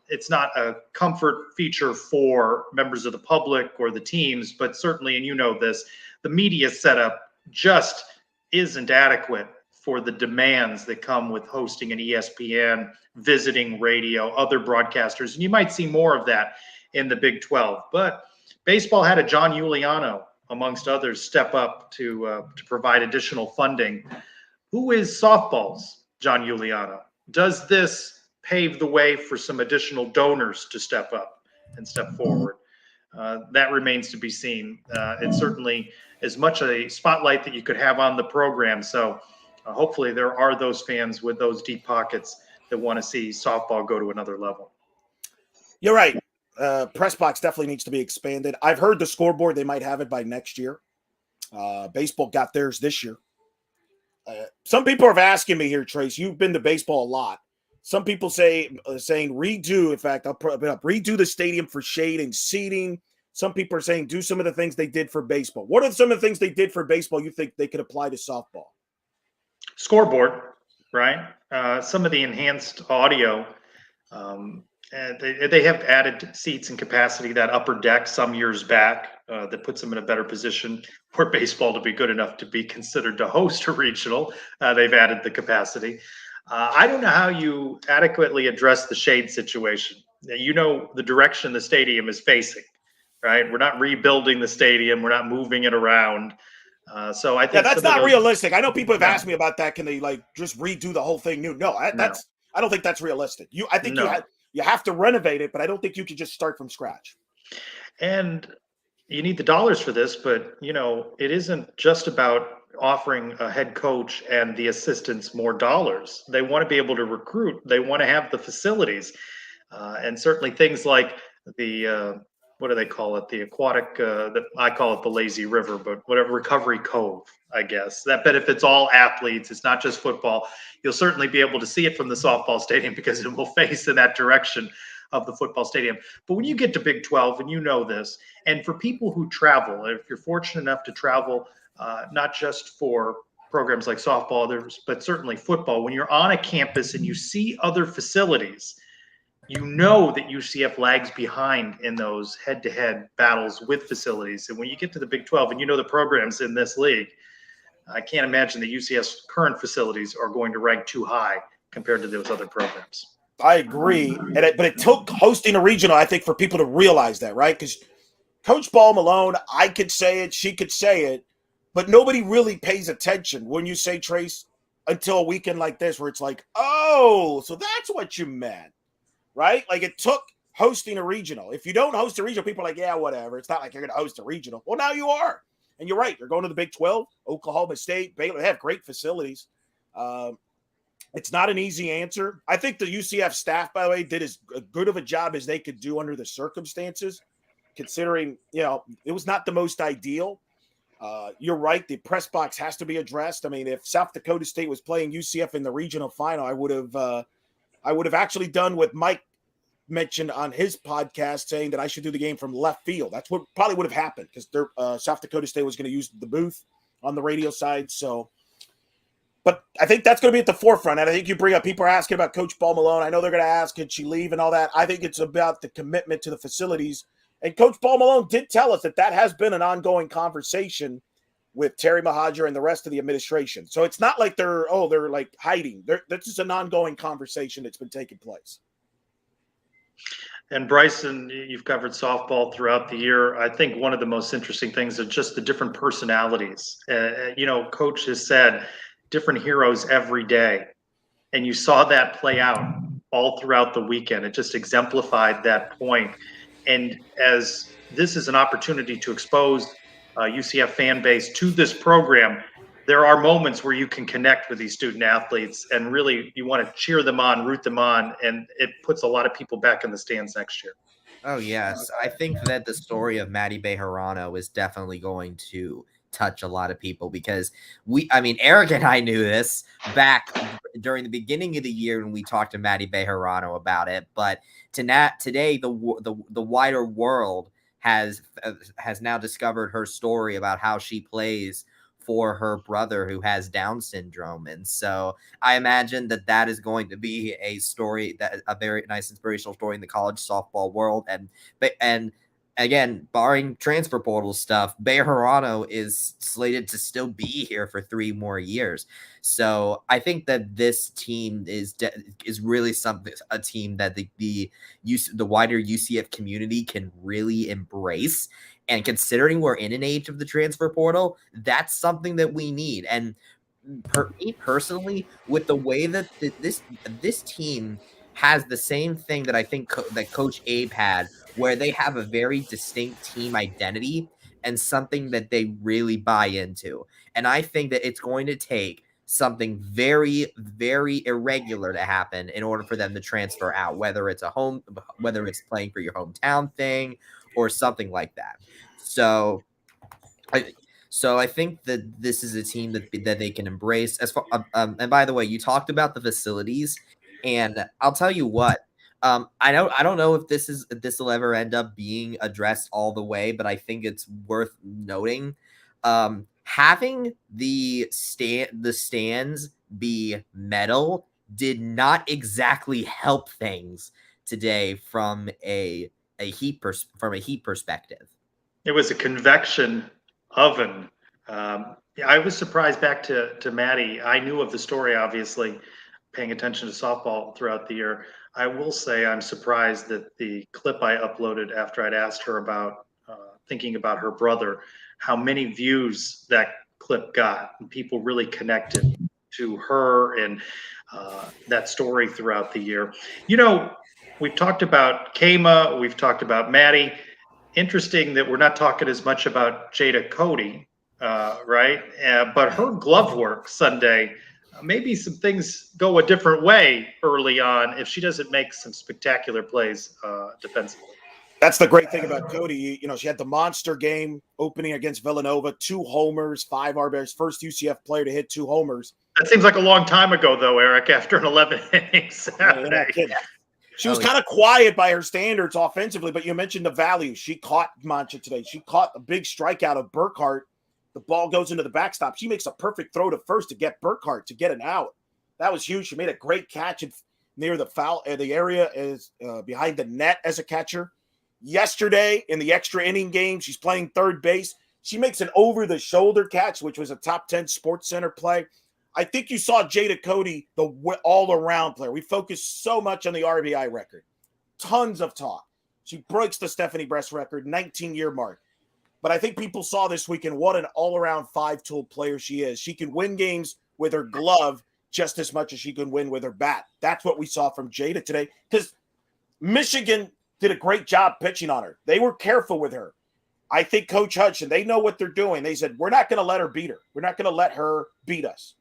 it's not a comfort feature for members of the public or the teams, but certainly, and this, the media setup just isn't adequate for the demands that come with hosting an ESPN, visiting radio, other broadcasters. And you might see more of that in the Big 12. But baseball had a John Giuliano, amongst others, step up to provide additional funding. Who is softball's John Giuliano? Does this pave the way for some additional donors to step up and step forward? That remains to be seen. It's certainly as much a spotlight that you could have on the program. So hopefully there are those fans with those deep pockets that want to see softball go to another level. You're right. Press box definitely needs to be expanded. I've heard the scoreboard, they might have it by next year. Baseball got theirs this year. Some people are asking me here, Trace, you've been to baseball a lot. Some people saying redo, in fact, I'll put it up, redo the stadium for shade and seating. Some people are saying do some of the things they did for baseball. What are some of the things they did for baseball you think they could apply to softball? Scoreboard, right? Some of the enhanced audio. They have added seats and capacity, that upper deck some years back that puts them in a better position for baseball to be good enough to be considered to host a regional. They've added the capacity. I don't know how you adequately address the shade situation. You know the direction the stadium is facing, right? We're not rebuilding the stadium. We're not moving it around. So I think that's not realistic. I know people have asked me about that. Can they like just redo the whole thing new? No, I don't think that's realistic. I think you have to renovate it, but I don't think you can just start from scratch. And you need the dollars for this, but it isn't just about offering a head coach and the assistants more dollars. They want to be able to recruit. They want to have the facilities, and certainly things like the what do they call it? The aquatic. I call it the lazy river, but whatever, recovery cove. I guess that benefits all athletes. It's not just football. You'll certainly be able to see it from the softball stadium because it will face in that direction of the football stadium. But when you get to Big 12, and you know this, and for people who travel, if you're fortunate enough to travel, not just for programs like softball, but certainly football, when you're on a campus and you see other facilities, you know that UCF lags behind in those head-to-head battles with facilities. And when you get to the Big 12 and you know the programs in this league, I can't imagine that UCF's current facilities are going to rank too high compared to those other programs. I agree. But it took hosting a regional, I think, for people to realize that, right? Because Coach Ball Malone, I could say it, she could say it, but nobody really pays attention when you say, Trace, until a weekend like this where it's like, oh, so that's what you meant, right? Like it took hosting a regional. If you don't host a regional, people are like, yeah, whatever. It's not like you're going to host a regional. Well, now you are. And you're right. You're going to the Big 12, Oklahoma State, Baylor. They have great facilities. It's not an easy answer. I think the UCF staff, by the way, did as good of a job as they could do under the circumstances, considering, it was not the most ideal. You're right. The press box has to be addressed. I mean, if South Dakota State was playing UCF in the regional final, I would have actually done what Mike mentioned on his podcast, saying that I should do the game from left field. That's what probably would have happened because South Dakota State was going to use the booth on the radio side. So, but I think that's going to be at the forefront. And I think you bring up, people are asking about Coach Ball Malone. I know they're going to ask, could she leave and all that. I think it's about the commitment to the facilities. And Coach Ball Malone did tell us that has been an ongoing conversation with Terry Mahajer and the rest of the administration. So it's not like they're like hiding. This is an ongoing conversation that's been taking place. And Bryson, you've covered softball throughout the year. I think one of the most interesting things is just the different personalities. Coach has said different heroes every day. And you saw that play out all throughout the weekend. It just exemplified that point. And as this is an opportunity to expose UCF fan base to this program, there are moments where you can connect with these student athletes and really you want to cheer them on, root them on, and it puts a lot of people back in the stands next year. Oh, yes. I think that the story of Maddie Bejarano is definitely going to touch a lot of people because Eric and I knew this back during the beginning of the year when we talked to Maddie Bejarano about it. But today, the wider world has now discovered her story about how she plays for her brother who has Down syndrome. And so I imagine that is going to be a story, that a very nice inspirational story in the college softball world. And again, barring transfer portal stuff, Bejarano is slated to still be here for 3 more years. So I think that this team is really a team that the wider UCF community can really embrace. And considering we're in an age of the transfer portal, that's something that we need. And me personally, with the way that this team has the same thing that I think that Coach Abe had, where they have a very distinct team identity and something that they really buy into. And I think that it's going to take something very, very irregular to happen in order for them to transfer out, whether it's playing for your hometown thing or something like that. So I think that this is a team that they can embrace. As far and by the way, you talked about the facilities, and I'll tell you what. I don't know if this will ever end up being addressed all the way, but I think it's worth noting. Having the stands be metal did not exactly help things today from a heat perspective. It was a convection oven. I was surprised. Back to Maddie. I knew of the story, obviously, paying attention to softball throughout the year. I will say I'm surprised that the clip I uploaded after I'd asked her about thinking about her brother, how many views that clip got, and people really connected to her and that story throughout the year. You know, we've talked about Kama, we've talked about Maddie. Interesting that we're not talking as much about Jada Cody, right? But her glove work Sunday, maybe some things go a different way early on if she doesn't make some spectacular plays defensively. That's the great thing about Cody. You know, she had the monster game opening against Villanova, 2 homers, 5 RBIs, first UCF player to hit 2 homers. That seems like a long time ago, though, Eric, after an 11-inning Saturday. Yeah, she was kind of quiet by her standards offensively, but you mentioned the value. She caught Mancha today. She caught the big strikeout of Burkhart. The ball goes into the backstop. She makes a perfect throw to first to get Burkhart to get an out. That was huge. She made a great catch near the foul. The area is behind the net as a catcher. Yesterday in the extra inning game, she's playing third base. She makes an over-the-shoulder catch, which was a top 10 Sports Center play. I think you saw Jada Cody, the all-around player. We focused so much on the RBI record. Tons of talk. She breaks the Stephanie Bress record, 19-year mark. But I think people saw this weekend what an all-around 5-tool player she is. She can win games with her glove just as much as she can win with her bat. That's what we saw from Jada today, because Michigan did a great job pitching on her. They were careful with her. I think Coach Hudson, they know what they're doing. They said, we're not going to let her beat her. We're not going to let her beat us.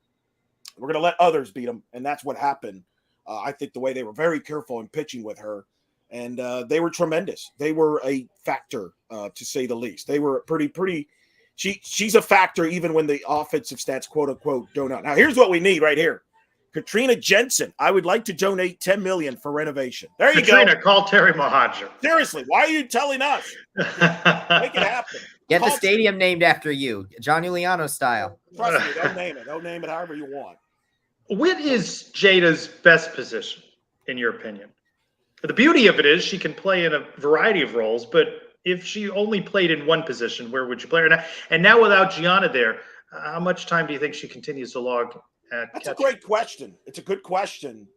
We're going to let others beat them, and that's what happened. I think the way they were very careful in pitching with her, and they were tremendous. They were a factor, to say the least. They were pretty. She's a factor even when the offensive stats, quote unquote, don't out. Now, here's what we need right here. Katrina Jensen, I would like to donate $10 million for renovation. There you go. Katrina, call Terry Mohajer. Seriously, why are you telling us? Make it happen. Get the stadium named after you, John Juliano style. Trust me, don't name it. Don't name it however you want. What is Jada's best position, in your opinion? The beauty of it is she can play in a variety of roles, but if she only played in one position, where would you play her now? And now without Gianna there, how much time do you think she continues to log at That's catcher? a great question. It's a good question.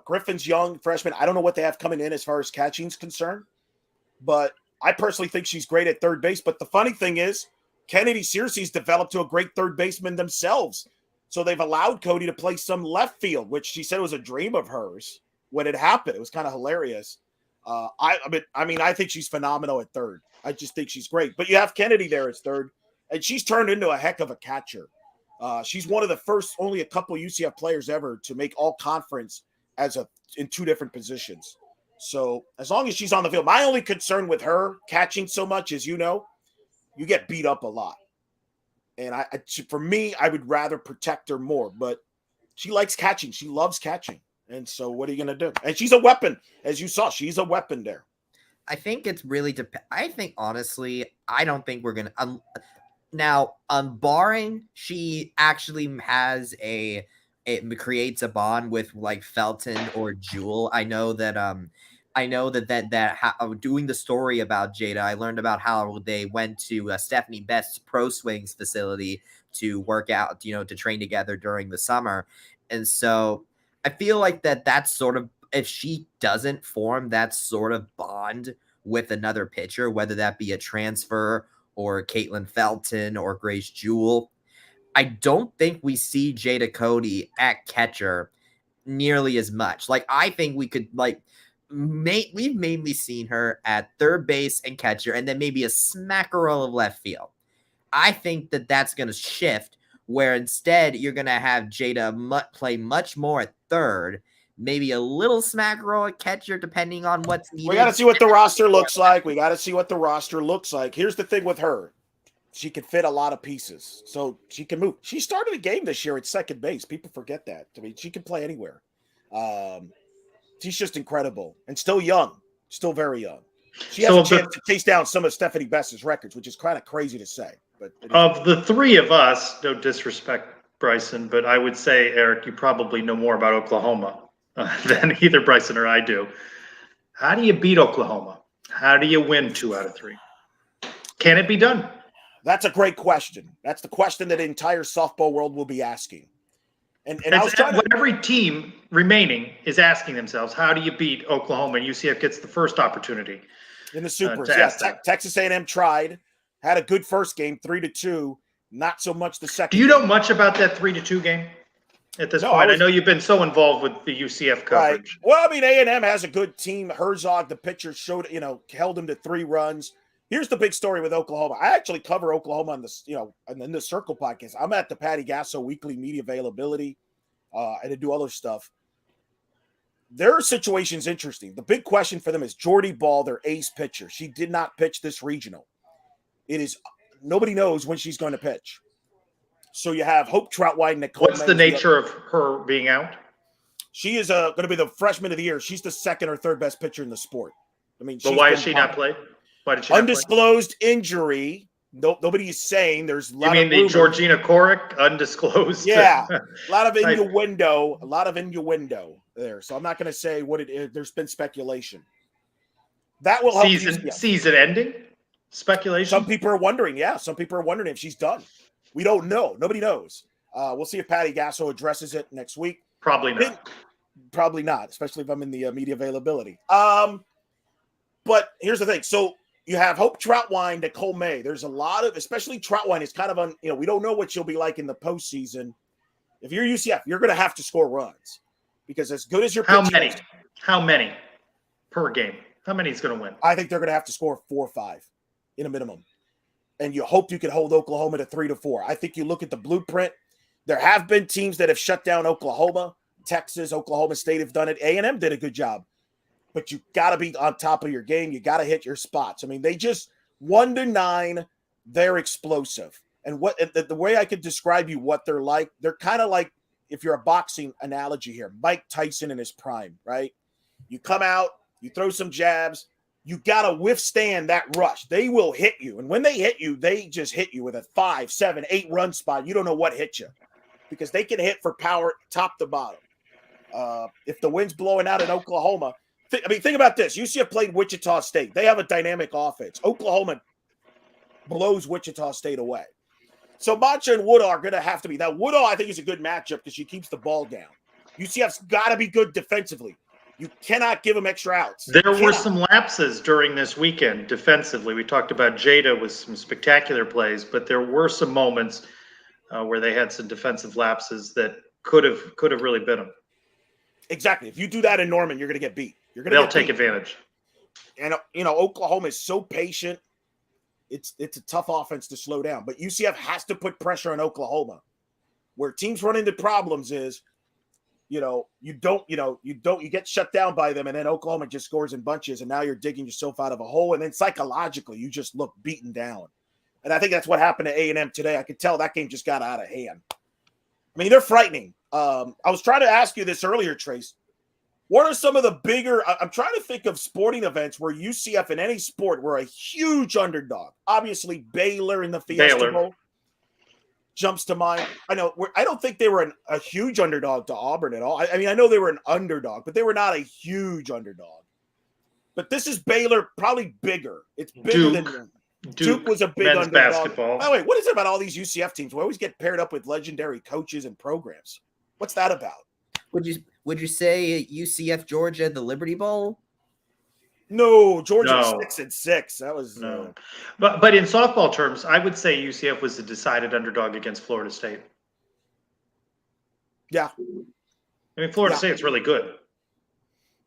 Griffin's young, freshman. I don't know what they have coming in as far as catching's concerned, but I personally think she's great at third base. But the funny thing is, Kennedy Searcy's developed to a great third baseman themselves. So they've allowed Cody to play some left field, which she said was a dream of hers when it happened. It was kind of hilarious. I think she's phenomenal at third. I just think she's great. But you have Kennedy there as third, and she's turned into a heck of a catcher. She's one of the first, only a couple UCF players ever to make all conference in 2 different positions. So as long as she's on the field, my only concern with her catching so much is, you get beat up a lot. And for me, I would rather protect her more, but she likes catching. She loves catching. And so what are you going to do? And she's a weapon. As you saw, she's a weapon there. I think it's really I think, honestly, I don't think we're going to now, barring she actually has it creates a bond with like Felton or Jewel. I know that doing the story about Jada, I learned about how they went to Stephanie Best's Pro Swings facility to work out, to train together during the summer. And so I feel like that's sort of, if she doesn't form that sort of bond with another pitcher, whether that be a transfer or Caitlin Felton or Grace Jewell, I don't think we see Jada Cody at catcher nearly as much. Like, I think we could, like, we've mainly seen her at third base and catcher, and then maybe a smackerel of left field. I think that that's going to shift, where instead you're going to have Jada play much more at third, maybe a little smackerel at catcher, depending on what's needed. We got to see what the roster looks like. Here's the thing with her. She can fit a lot of pieces, so she can move. She started a game this year at second base. People forget that. I mean, she can play anywhere. She's just incredible and still young, still very young. She has a chance to chase down some of Stephanie Bess's records, which is kind of crazy to say. But of the three of us, no disrespect, Bryson, but I would say, Eric, you probably know more about Oklahoma than either Bryson or I do. How do you beat Oklahoma? How do you win 2 out of 3? Can it be done? That's a great question. That's the question that the entire softball world will be asking. And I was what every team remaining is asking themselves, how do you beat Oklahoma? And UCF gets the first opportunity in the Supers. Texas A&M tried, had a good first game, 3-2. Not so much the second. Do you know much about that 3-2 game at this point? I know you've been so involved with the UCF coverage. Right. Well, I mean, A&M has a good team. Herzog, the pitcher, held him to 3 runs. Here's the big story with Oklahoma. I actually cover Oklahoma on in the Circle podcast. I'm at the Patty Gasso weekly media availability, and I do other stuff. Their situation's interesting. The big question for them is Jordy Ball, their ace pitcher. She did not pitch this regional. Nobody knows when she's going to pitch. So you have Hope Troutwine, Nicole. What's the nature of her being out? She is going to be the freshman of the year. She's the second or third best pitcher in the sport. I mean, but why has she not played? Why did she undisclosed injury? Nobody is saying. There's a lot. You mean the Georgina Korick undisclosed? Yeah, a lot of innuendo. A lot of innuendo there. So I'm not going to say what it is. There's been speculation. That will help. Season ending speculation. Some people are wondering. Yeah, some people are wondering if she's done. We don't know. Nobody knows. We'll see if Patty Gasso addresses it next week. Probably not. Probably not, especially if I'm in the media availability. But here's the thing. So you have Hope Troutwine, Nicole May. There's a lot of, especially Troutwine is kind of we don't know what she'll be like in the postseason. If you're UCF, you're going to have to score runs because as good as your pitching How many per game? How many is going to win? I think they're going to have to score 4 or 5 in a minimum. And you hope you can hold Oklahoma to 3-4. I think you look at the blueprint. There have been teams that have shut down Oklahoma, Texas, Oklahoma State have done it. A&M did a good job. But you got to be on top of your game. You got to hit your spots. I mean, they just 1-9, they're explosive. And the way I could describe what they're like, they're kind of like, if you're a boxing analogy here, Mike Tyson in his prime, right? You come out, you throw some jabs, you got to withstand that rush. They will hit you. And when they hit you, they just hit you with a 5, 7, 8 run spot. You don't know what hit you because they can hit for power top to bottom. If the wind's blowing out in Oklahoma, think about this. UCF played Wichita State. They have a dynamic offense. Oklahoma blows Wichita State away. So Mancha and Woodall are going to have to be. Now, Woodall, I think, is a good matchup because she keeps the ball down. UCF's got to be good defensively. You cannot give them extra outs. There were some lapses during this weekend defensively. We talked about Jada with some spectacular plays, but there were some moments where they had some defensive lapses that could have really bit them. Exactly. If you do that in Norman, you're going to get beat. They'll take advantage. And, Oklahoma is so patient. It's a tough offense to slow down. But UCF has to put pressure on Oklahoma. Where teams run into problems is, you get shut down by them, and then Oklahoma just scores in bunches, and now you're digging yourself out of a hole. And then psychologically, you just look beaten down. And I think that's what happened to A&M today. I could tell that game just got out of hand. I mean, they're frightening. I was trying to ask you this earlier, Trace. What are some of the bigger – I'm trying to think of sporting events where UCF in any sport were a huge underdog. Obviously, Baylor in the Fiesta Bowl jumps to mind. I don't think they were a huge underdog to Auburn at all. I mean, I know they were an underdog, but they were not a huge underdog. But this is Baylor, probably bigger. It's bigger than – Duke was a big underdog. Basketball. By the way, what is it about all these UCF teams? We always get paired up with legendary coaches and programs. What's that about? Would you say UCF Georgia the Liberty Bowl? No, Georgia's No. 6-6. That was No. But in softball terms, I would say UCF was a decided underdog against Florida State. yeah. I mean, Florida Yeah. State's really good.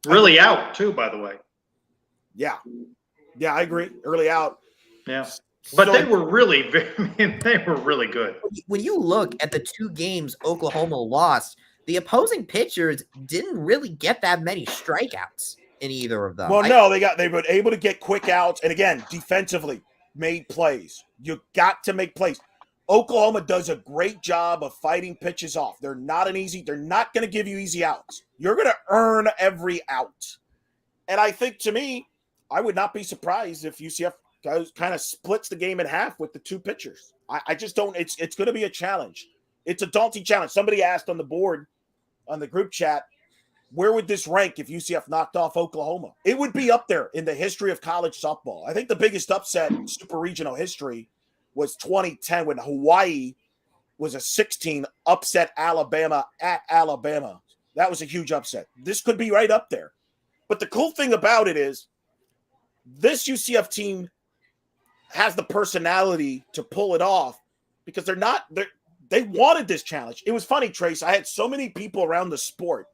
Really out, too, by the way. Yeah. Yeah, I agree. Early out. Yeah. But So- they were really, they were really good. When you look at the 2 games Oklahoma lost, the opposing pitchers didn't really get that many strikeouts in either of them. Well, no, they were able to get quick outs, and again, defensively made plays. You got to make plays. Oklahoma does a great job of fighting pitches off. They're not going to give you easy outs. You're going to earn every out. And I think, to me, I would not be surprised if UCF kind of splits the game in half with the 2 pitchers. I just don't. It's going to be a challenge. It's a daunting challenge. Somebody asked on the board, on the group chat, where would this rank if UCF knocked off Oklahoma? It would be up there in the history of college softball. I think the biggest upset in super regional history was 2010 when Hawaii was a 16 upset Alabama at Alabama. That was a huge upset. This could be right up there. But the cool thing about it is this UCF team has the personality to pull it off because they wanted this challenge. It was funny, Trace. I had so many people around the sport.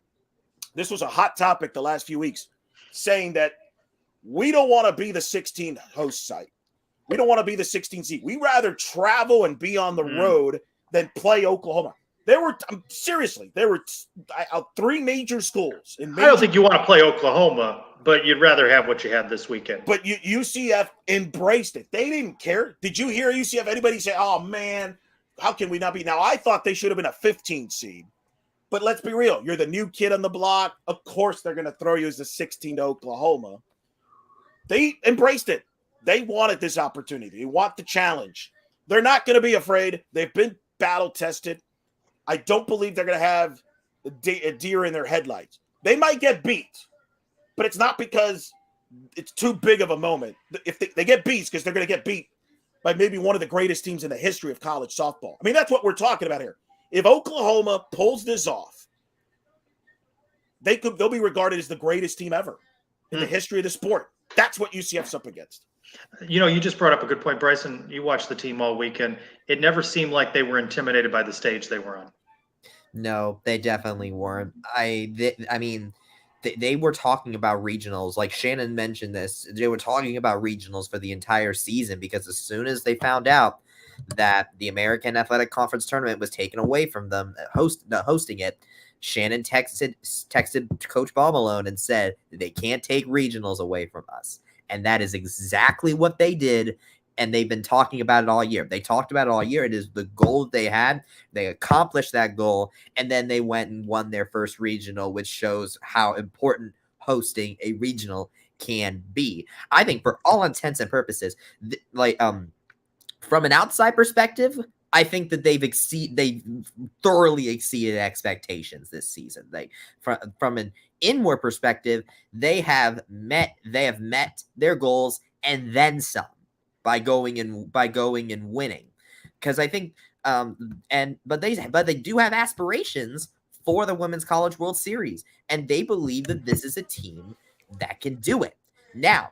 This was a hot topic the last few weeks, saying that we don't want to be the 16 host site. We don't want to be the 16 seed. We rather travel and be on the road than play Oklahoma. There were 3 major schools. I don't think you want to play Oklahoma, but you'd rather have what you had this weekend. But UCF embraced it. They didn't care. Did you hear UCF anybody say, oh, man, how can we not be? Now, I thought they should have been a 15 seed. But let's be real. You're the new kid on the block. Of course, they're going to throw you as a 16 to Oklahoma. They embraced it. They wanted this opportunity. They want the challenge. They're not going to be afraid. They've been battle tested. I don't believe they're going to have a deer in their headlights. They might get beat, but it's not because it's too big of a moment. If they get beat, because they're going to get beat by maybe one of the greatest teams in the history of college softball. I mean, that's what we're talking about here. If Oklahoma pulls this off, they'll be regarded as the greatest team ever in the history of the sport. That's what UCF's up against. You just brought up a good point, Bryson. You watched the team all weekend. It never seemed like they were intimidated by the stage they were on. No, they definitely weren't. They were talking about regionals. Like Shannon mentioned this. They were talking about regionals for the entire season because as soon as they found out that the American Athletic Conference tournament was taken away from them hosting it, Shannon texted Coach Bob Malone and said they can't take regionals away from us. And that is exactly what they did. And they've been talking about it all year. They talked about it all year. It is the goal they had. They accomplished that goal. And then they went and won their first regional, which shows how important hosting a regional can be. I think for all intents and purposes, from an outside perspective, I think that they thoroughly exceeded expectations this season. From an inward perspective, they have met their goals and then some by going and winning. Because I think but they do have aspirations for the Women's College World Series, and they believe that this is a team that can do it. Now,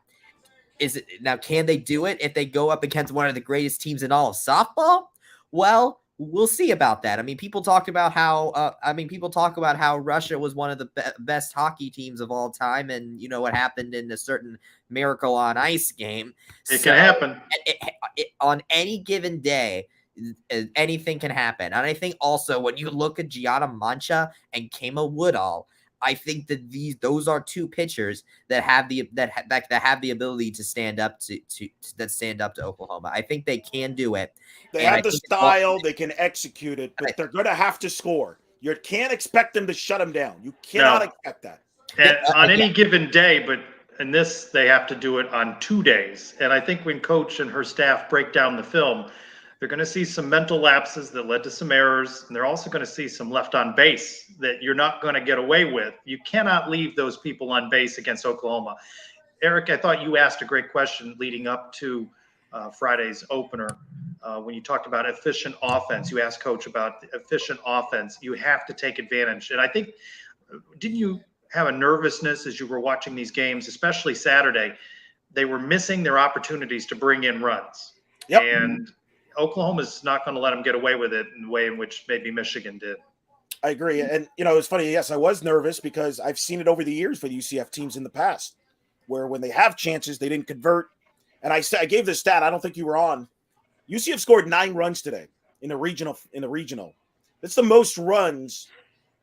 can they do it if they go up against one of the greatest teams in all of softball? Well, we'll see about that. I mean, people talk about how Russia was one of the best hockey teams of all time, and you know what happened in a certain Miracle on Ice game. It can happen. On any given day, anything can happen. And I think also when you look at Gianna Mancha and Kema Woodall, I think that those are 2 pitchers that have the ability to stand up to Oklahoma. I think they can do it. They have the style, they can execute it, but they're going to have to score. You can't expect them to shut them down. You cannot expect that. And on any given day, but in this, they have to do it on 2 days. And I think when Coach and her staff break down the film, they're going to see some mental lapses that led to some errors, and they're also going to see some left on base that you're not going to get away with. You cannot leave those people on base against Oklahoma. Eric, I thought you asked a great question leading up to Friday's opener. When you talked about efficient offense, you asked Coach about efficient offense. You have to take advantage. And I think, didn't you have a nervousness as you were watching these games, especially Saturday? They were missing their opportunities to bring in runs. Yep. And Oklahoma's not going to let them get away with it in the way in which maybe Michigan did. I agree. And, it's funny. Yes, I was nervous because I've seen it over the years for the UCF teams in the past where when they have chances, they didn't convert. And I gave this stat. I don't think you were on. UCF scored 9 runs today in the regional. That's the most runs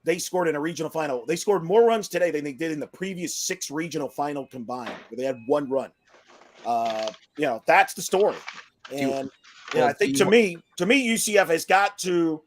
they scored in a regional final. They scored more runs today than they did in the previous 6 regional final combined, where they had 1 run. That's the story. And I think to me, UCF has got to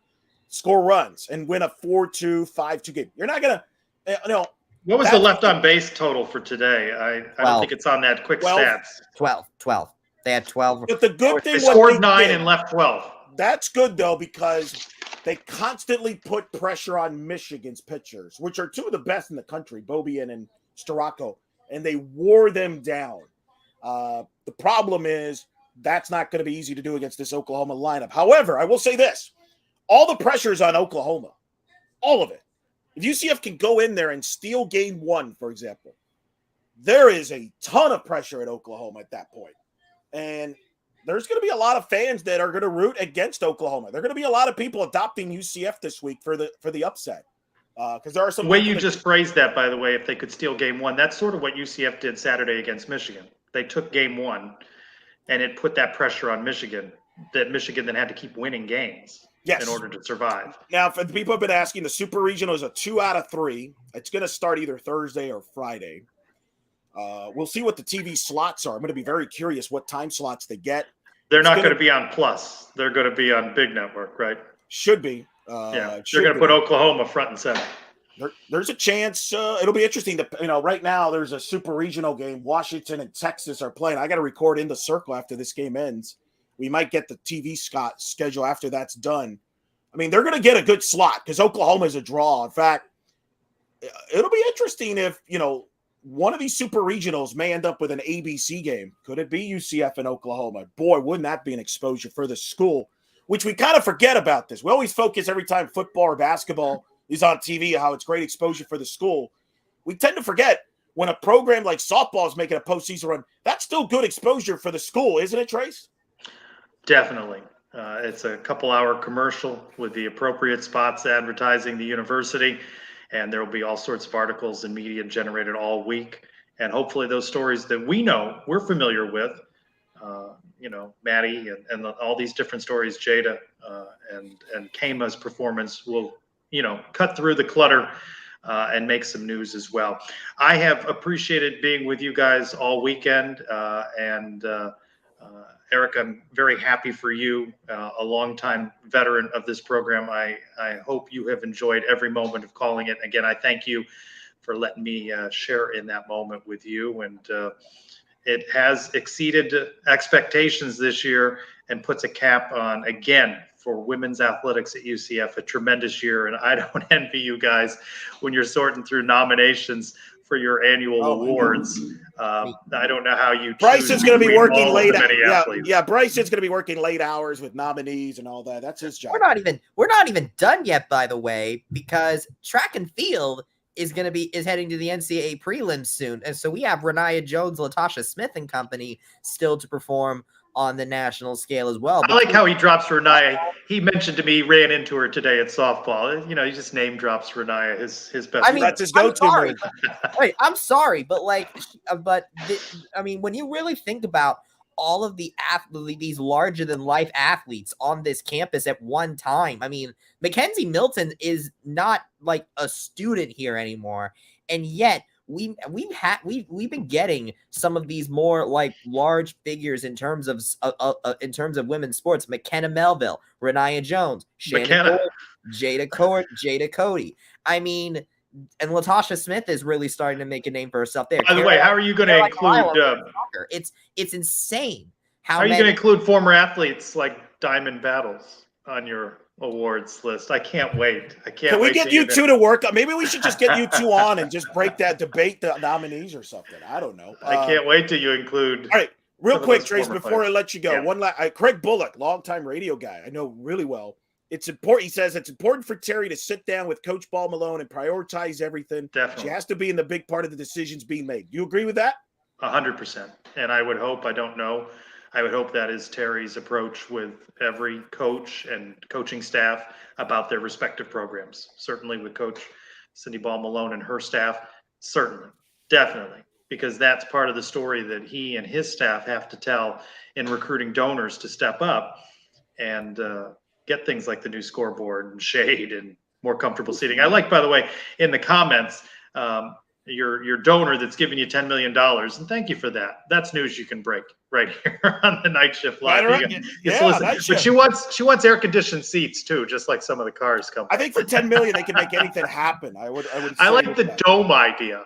score runs and win a 4-2, 5-2 game. You're not going to, What was the left on base total for today? I don't think it's on that quick 12, stats. 12. They had 12. But the good thing they scored 9 and left 12. That's good, though, because they constantly put pressure on Michigan's pitchers, which are 2 of the best in the country, Bobian and Storako, and they wore them down. The problem is that's not going to be easy to do against this Oklahoma lineup. However, I will say this. All the pressure is on Oklahoma. All of it. If UCF can go in there and steal game 1, for example, there is a ton of pressure at Oklahoma at that point. And there's going to be a lot of fans that are going to root against Oklahoma. There are going to be a lot of people adopting UCF this week for the upset. Because there are some. The way you just phrased that, by the way, if they could steal game 1, that's sort of what UCF did Saturday against Michigan. They took game 1, and it put that pressure on Michigan that Michigan then had to keep winning games. Yes. In order to survive. Now, for the people have been asking, the Super Regional is a 2 out of 3. It's going to start either Thursday or Friday. We'll see what the TV slots are. I'm going to be very curious what time slots they get. They're not going to be on Plus. They're going to be on Big Network, right? Should be. They're going to put Oklahoma front and center. There's a chance. It'll be interesting. Right now there's a Super Regional game. Washington and Texas are playing. I got to record in the circle after this game ends. We might get the TV schedule after that's done. I mean, they're going to get a good slot because Oklahoma is a draw. In fact, it'll be interesting if, one of these super regionals may end up with an ABC game. Could it be UCF and Oklahoma? Boy, wouldn't that be an exposure for the school, which we kind of forget about this. We always focus every time football or basketball is on TV, how it's great exposure for the school. We tend to forget when a program like softball is making a postseason run, that's still good exposure for the school, isn't it, Trace? Definitely. It's a couple-hour commercial with the appropriate spots advertising the university, and there will be all sorts of articles and media generated all week. And hopefully those stories that we're familiar with, Maddie and all these different stories, Jada and Kama's performance will, cut through the clutter and make some news as well. I have appreciated being with you guys all weekend, and Eric, I'm very happy for you, a longtime veteran of this program. I hope you have enjoyed every moment of calling it. Again, I thank you for letting me share in that moment with you. And it has exceeded expectations this year and puts a cap on, again, for women's athletics at UCF, a tremendous year. And I don't envy you guys when you're sorting through nominations for your annual awards. I don't know how you. Bryce is going to be working late. Yeah, Bryce is going to be working late hours with nominees and all that. That's his job. We're not even done yet, by the way, because track and field is heading to the NCAA prelims soon, and so we have Renaya Jones, Latasha Smith, and company still to perform on the national scale as well. I like how he drops Renaya. He mentioned to me he ran into her today at softball. He just name drops Renaya, his best. That's his go-to. I'm sorry, but when you really think about all of these larger than life athletes on this campus at one time, Mackenzie Milton is not like a student here anymore, and yet we've been getting some of these more like large figures in terms of women's sports. McKenna Melville, Renaya Jones, Jada Cody. And Latasha Smith is really starting to make a name for herself there. By the way, how are you going to include? It's insane. How are you going to include former athletes like Diamond Battles on your awards list? I can't wait. Can we get you two to work? Maybe we should just get you two on and just debate the nominees or something. I don't know. I can't wait till you include. All right, real quick, Trace, before I let you go, Craig Bullock, longtime radio guy, I know really well. it's important. He says it's important for Terry to sit down with Coach Ball Malone and prioritize everything. Definitely. She has to be in the big part of the decisions being made. You agree with that? 100%. And I would hope, I don't know, I would hope that is Terry's approach with every coach and coaching staff about their respective programs. Certainly with Coach Cindy Ball Malone and her staff, certainly, definitely, because that's part of the story that he and his staff have to tell in recruiting donors to step up and get things like the new scoreboard and shade and more comfortable seating. I like, by the way, in the comments, your donor that's giving you $10 million, and thank you for that. That's news you can break right here on the Night Shift Live. But she wants air conditioned seats too, just like some of the cars come. I think for $10 million they can make anything happen. I like the dome idea.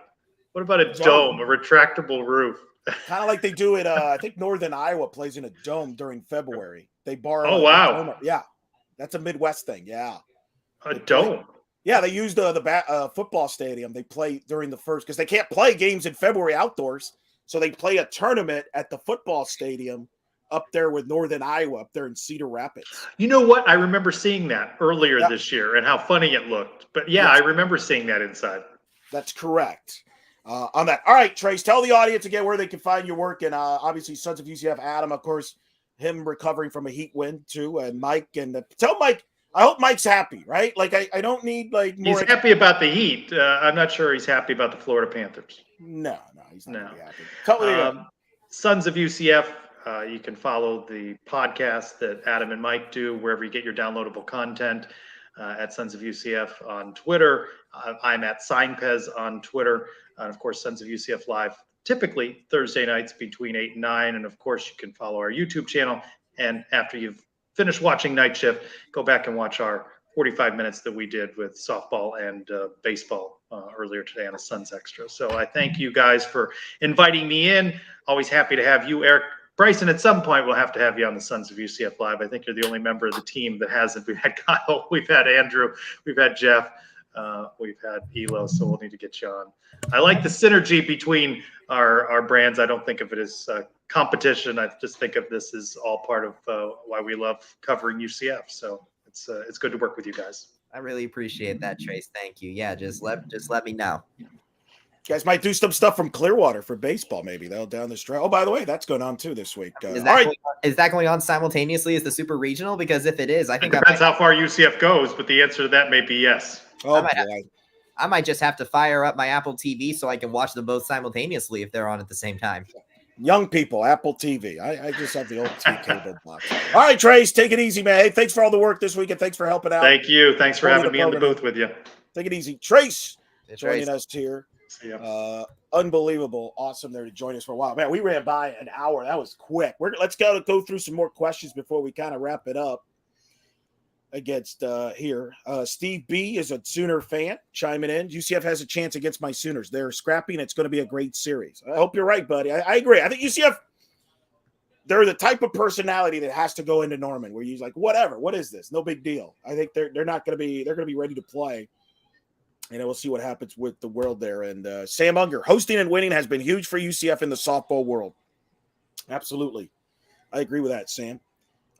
What about a dome, a retractable roof? Kind of like they do it. I think Northern Iowa plays in a dome during February. They borrow. Oh wow! Yeah, that's a Midwest thing. Yeah, a dome. Yeah, they use the football stadium. They play during the first because they can't play games in February outdoors, so they play a tournament at the football stadium up there with Northern Iowa, up there in Cedar Rapids. You know what? I remember seeing that earlier this year and how funny it looked. But yeah, I remember seeing that inside. That's correct. On that. All right, Trace, tell the audience again where they can find your work. And obviously, Sons of UCF, Adam, of course, him recovering from a heat win, too. And Mike, and tell Mike, I hope Mike's happy, right? Like, I don't need, like, more. He's happy about the heat. I'm not sure he's happy about the Florida Panthers. No, he's not really happy. Totally. Sons of UCF, you can follow the podcast that Adam and Mike do wherever you get your downloadable content. At Sons of UCF on Twitter. I'm at SignPez on Twitter. And of course, Sons of UCF Live, typically Thursday nights between 8 and 9. And of course, you can follow our YouTube channel. And after you've finished watching Night Shift, go back and watch our 45 minutes that we did with softball and baseball earlier today on a Suns Extra. So I thank you guys for inviting me in. Always happy to have you, Eric. Bryson, at some point, we'll have to have you on the Sons of UCF Live. I think you're the only member of the team that hasn't. We've had Kyle, we've had Andrew, we've had Jeff, we've had Elo, so we'll need to get you on. I like the synergy between our brands. I don't think of it as competition. I just think of this as all part of why we love covering UCF. So it's good to work with you guys. I really appreciate that, Trace. Thank you. Yeah, just let me know. You guys might do some stuff from Clearwater for baseball, maybe. They'll down the stretch. Oh, by the way, that's going on too this week. Is that going on simultaneously as the Super Regional? Because if it is, I think it depends how far UCF goes, but the answer to that may be yes. Oh, I might just have to fire up my Apple TV so I can watch them both simultaneously if they're on at the same time. Young people, Apple TV. I just have the old cable box. All right, Trace, take it easy, man. Hey, thanks for all the work this week, and thanks for helping out. Thank you. Thanks for having me in the booth with you. Take it easy. Trace joining us here. Unbelievable. Awesome there to join us for a while. Man, we ran by an hour. That was quick. Let's go through some more questions before we kind of wrap it up against here. Steve B is a Sooner fan chiming in. UCF has a chance against my Sooners. They're scrapping. It's going to be a great series. I hope you're right, buddy. I agree. I think UCF, they're the type of personality that has to go into Norman where you're like, whatever, what is this? No big deal. I think they're not going to be, they're going to be ready to play. And we'll see what happens with the world there. And Sam Unger, hosting and winning has been huge for UCF in the softball world. Absolutely. I agree with that, Sam.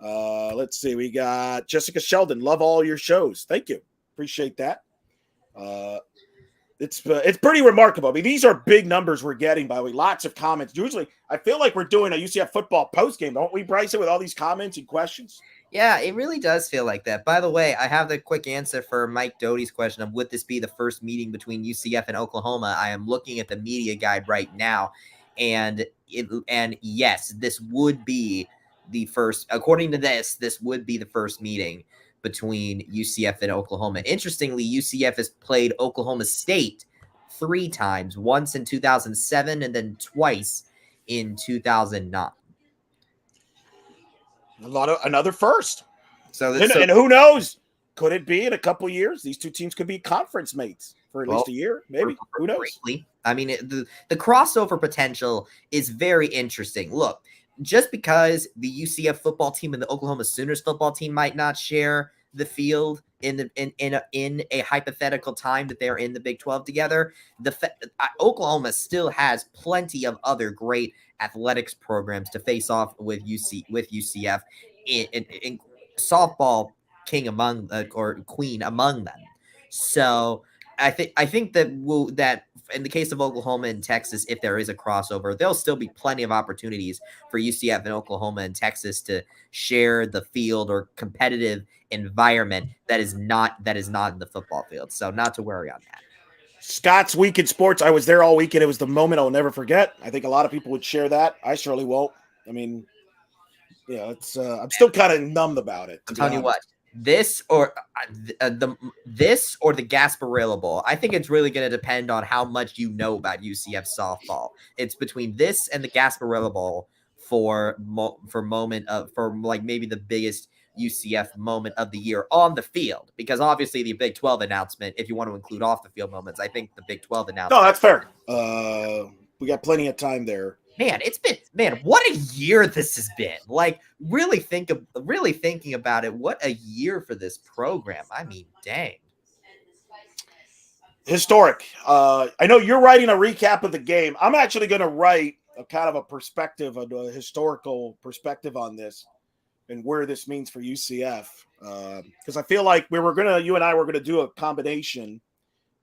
Let's see. We got Jessica Sheldon. Love all your shows. Thank you. Appreciate that. It's pretty remarkable. I mean, these are big numbers we're getting, by the way. Lots of comments. Usually, I feel like we're doing a UCF football post game, don't we, Bryson, with all these comments and questions? Yeah, it really does feel like that. By the way, I have the quick answer for Mike Doty's question of would this be the first meeting between UCF and Oklahoma? I am looking at the media guide right now, and yes, this would be the first. According to this would be the first meeting between UCF and Oklahoma. Interestingly, UCF has played Oklahoma State 3 times, once in 2007 and then twice in 2009. Another first. And who knows? Could it be in a couple years? These two teams could be conference mates for at least a year, maybe. Who knows? I mean, the crossover potential is very interesting. Look, just because the UCF football team and the Oklahoma Sooners football team might not share the field in a hypothetical time that they're in the Big 12 together, Oklahoma still has plenty of other great athletics programs to face off with UCF in softball. king among or queen among them. So I think that in the case of Oklahoma and Texas, if there is a crossover, there'll still be plenty of opportunities for UCF and Oklahoma and Texas to share the field or competitive environment that is not in the football field. So not to worry on that. Scott's Week in Sports. I was there all weekend. It was the moment I'll never forget. I think a lot of people would share that. I surely won't. I mean, it's I'm still kind of numb about it. I'm telling you what, this or the Gasparilla Bowl. I think it's really going to depend on how much you know about UCF softball. It's between this and the Gasparilla Bowl for like maybe the biggest UCF moment of the year on the field, because obviously the Big 12 announcement, if you want to include off the field moments, I think the Big 12 announcement. No, that's fair. We got plenty of time there. Man, what a year this has been. Like, really thinking about it, what a year for this program. I mean, dang. Historic. I know you're writing a recap of the game. I'm actually going to write a kind of a historical perspective on this and where this means for UCF. Because I feel like you and I were going to do a combination,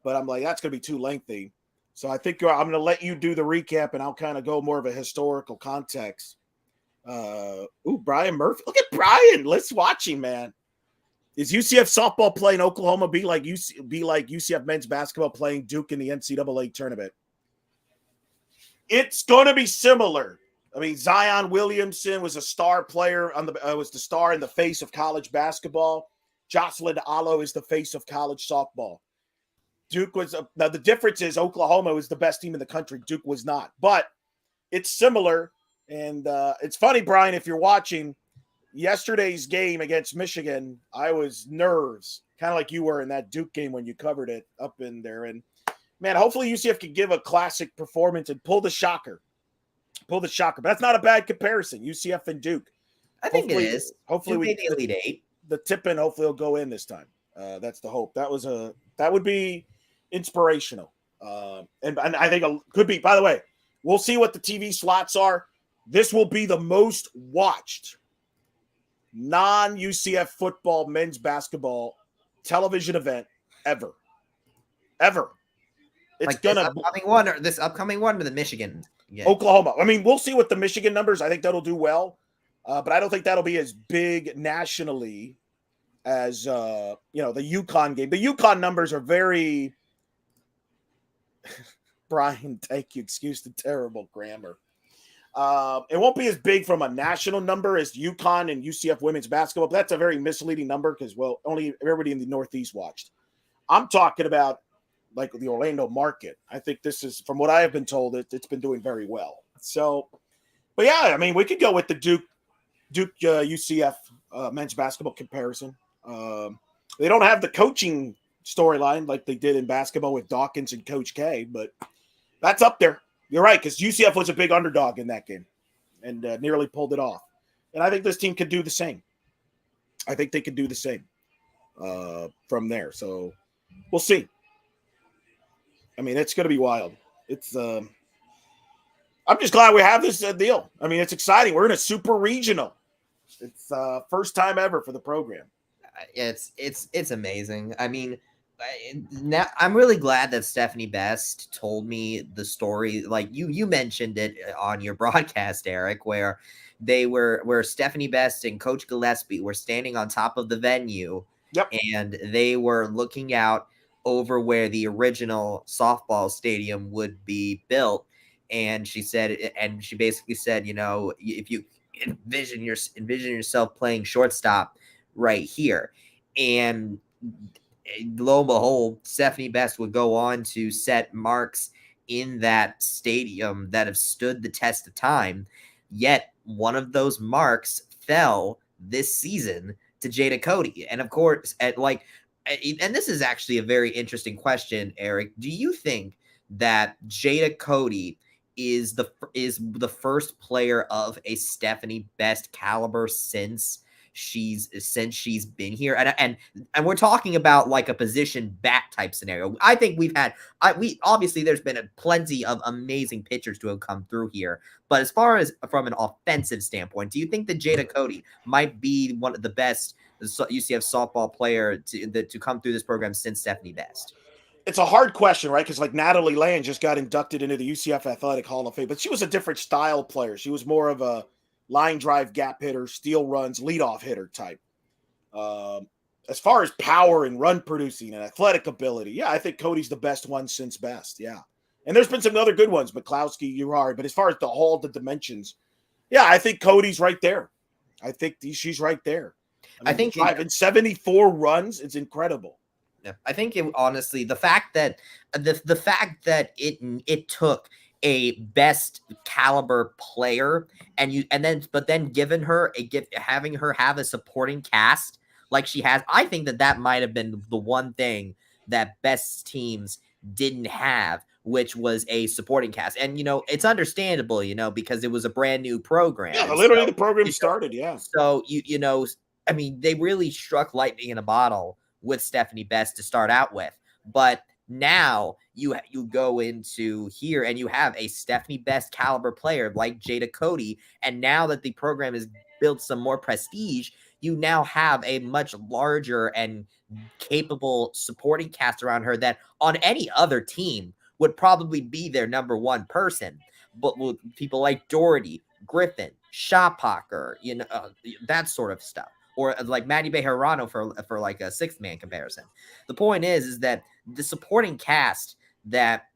but I'm like, that's going to be too lengthy. So I think I'm going to let you do the recap, and I'll kind of go more of a historical context. Brian Murphy. Look at Brian. Let's watch him, man. Is UCF softball playing Oklahoma be like UCF men's basketball playing Duke in the NCAA tournament? It's going to be similar. I mean, Zion Williamson was a star player was the star in the face of college basketball. Jocelyn Allo is the face of college softball. Duke was now the difference is Oklahoma was the best team in the country. Duke was not, but it's similar. And it's funny, Brian, if you're watching yesterday's game against Michigan, I was nerves, kind of like you were in that Duke game when you covered it up in there. And man, hopefully UCF can give a classic performance and pull the shocker. But that's not a bad comparison. UCF and Duke. I think it is. Hopefully we the Elite Eight. The tip-in hopefully will go in this time. That's the hope. That would be inspirational. And I think it could be, by the way, we'll see what the TV slots are. This will be the most watched non-UCF football men's basketball television event ever. It's like gonna this upcoming one to the Michigan. Yeah. Oklahoma. I mean, we'll see what the Michigan numbers. I think that'll do well, but I don't think that'll be as big nationally as the UConn game. The UConn numbers are very. Brian, thank you. Excuse the terrible grammar. It won't be as big from a national number as UConn and UCF women's basketball, but that's a very misleading number because, well, only everybody in the Northeast watched. I'm talking about like the Orlando market. I think this is, from what I have been told, it's been doing very well. So, but yeah, I mean, we could go with the Duke UCF men's basketball comparison. They don't have the coaching storyline like they did in basketball with Dawkins and Coach K, but that's up there. You're right, because UCF was a big underdog in that game and nearly pulled it off. And I think this team could do the same. I think they could do the same from there. So we'll see. I mean, it's going to be wild. It's I'm just glad we have this deal. I mean, it's exciting. We're in a super regional. It's first time ever for the program. It's amazing. I mean, now I'm really glad that Stephanie Best told me the story. Like you mentioned it on your broadcast, Eric, where Stephanie Best and Coach Gillespie were standing on top of the venue. Yep. And they were looking out over where the original softball stadium would be built. And she basically said, if you envision yourself playing shortstop right here. And lo and behold, Stephanie Best would go on to set marks in that stadium that have stood the test of time. Yet one of those marks fell this season to Jada Cody. And of course, and this is actually a very interesting question, Eric. Do you think that Jada Cody is the first player of a Stephanie Best caliber since she's been here? And we're talking about like a position bat type scenario. I think obviously there's been plenty of amazing pitchers to have come through here. But as far as from an offensive standpoint, do you think that Jada Cody might be one of the best UCF softball player to come through this program since Stephanie Best? It's a hard question, right? Because like Natalie Land just got inducted into the UCF Athletic Hall of Fame, but she was a different style player. She was more of a line drive gap hitter, steal runs, leadoff hitter type. As far as power and run producing and athletic ability, yeah, I think Cody's the best one since Best. Yeah. And there's been some other good ones, McCloskey, Urard. But as far as the dimensions, yeah, I think Cody's right there. I think she's right there. I think driving 74 runs, it's incredible. Yeah, I think honestly, the fact that it took a best caliber player but then given her having her have a supporting cast like she has, I think that might have been the one thing that best teams didn't have, which was a supporting cast. And it's understandable, because it was a brand new program. Yeah, literally the program started. Yeah. So I mean, they really struck lightning in a bottle with Stephanie Best to start out with, but now you go into here and you have a Stephanie Best caliber player like Jada Cody, and now that the program has built some more prestige, you now have a much larger and capable supporting cast around her that on any other team would probably be their number one person. But with people like Doherty, Griffin, Shopaker, that sort of stuff, or like Maddie Bejarano for like a sixth man comparison. The point is that the supporting cast that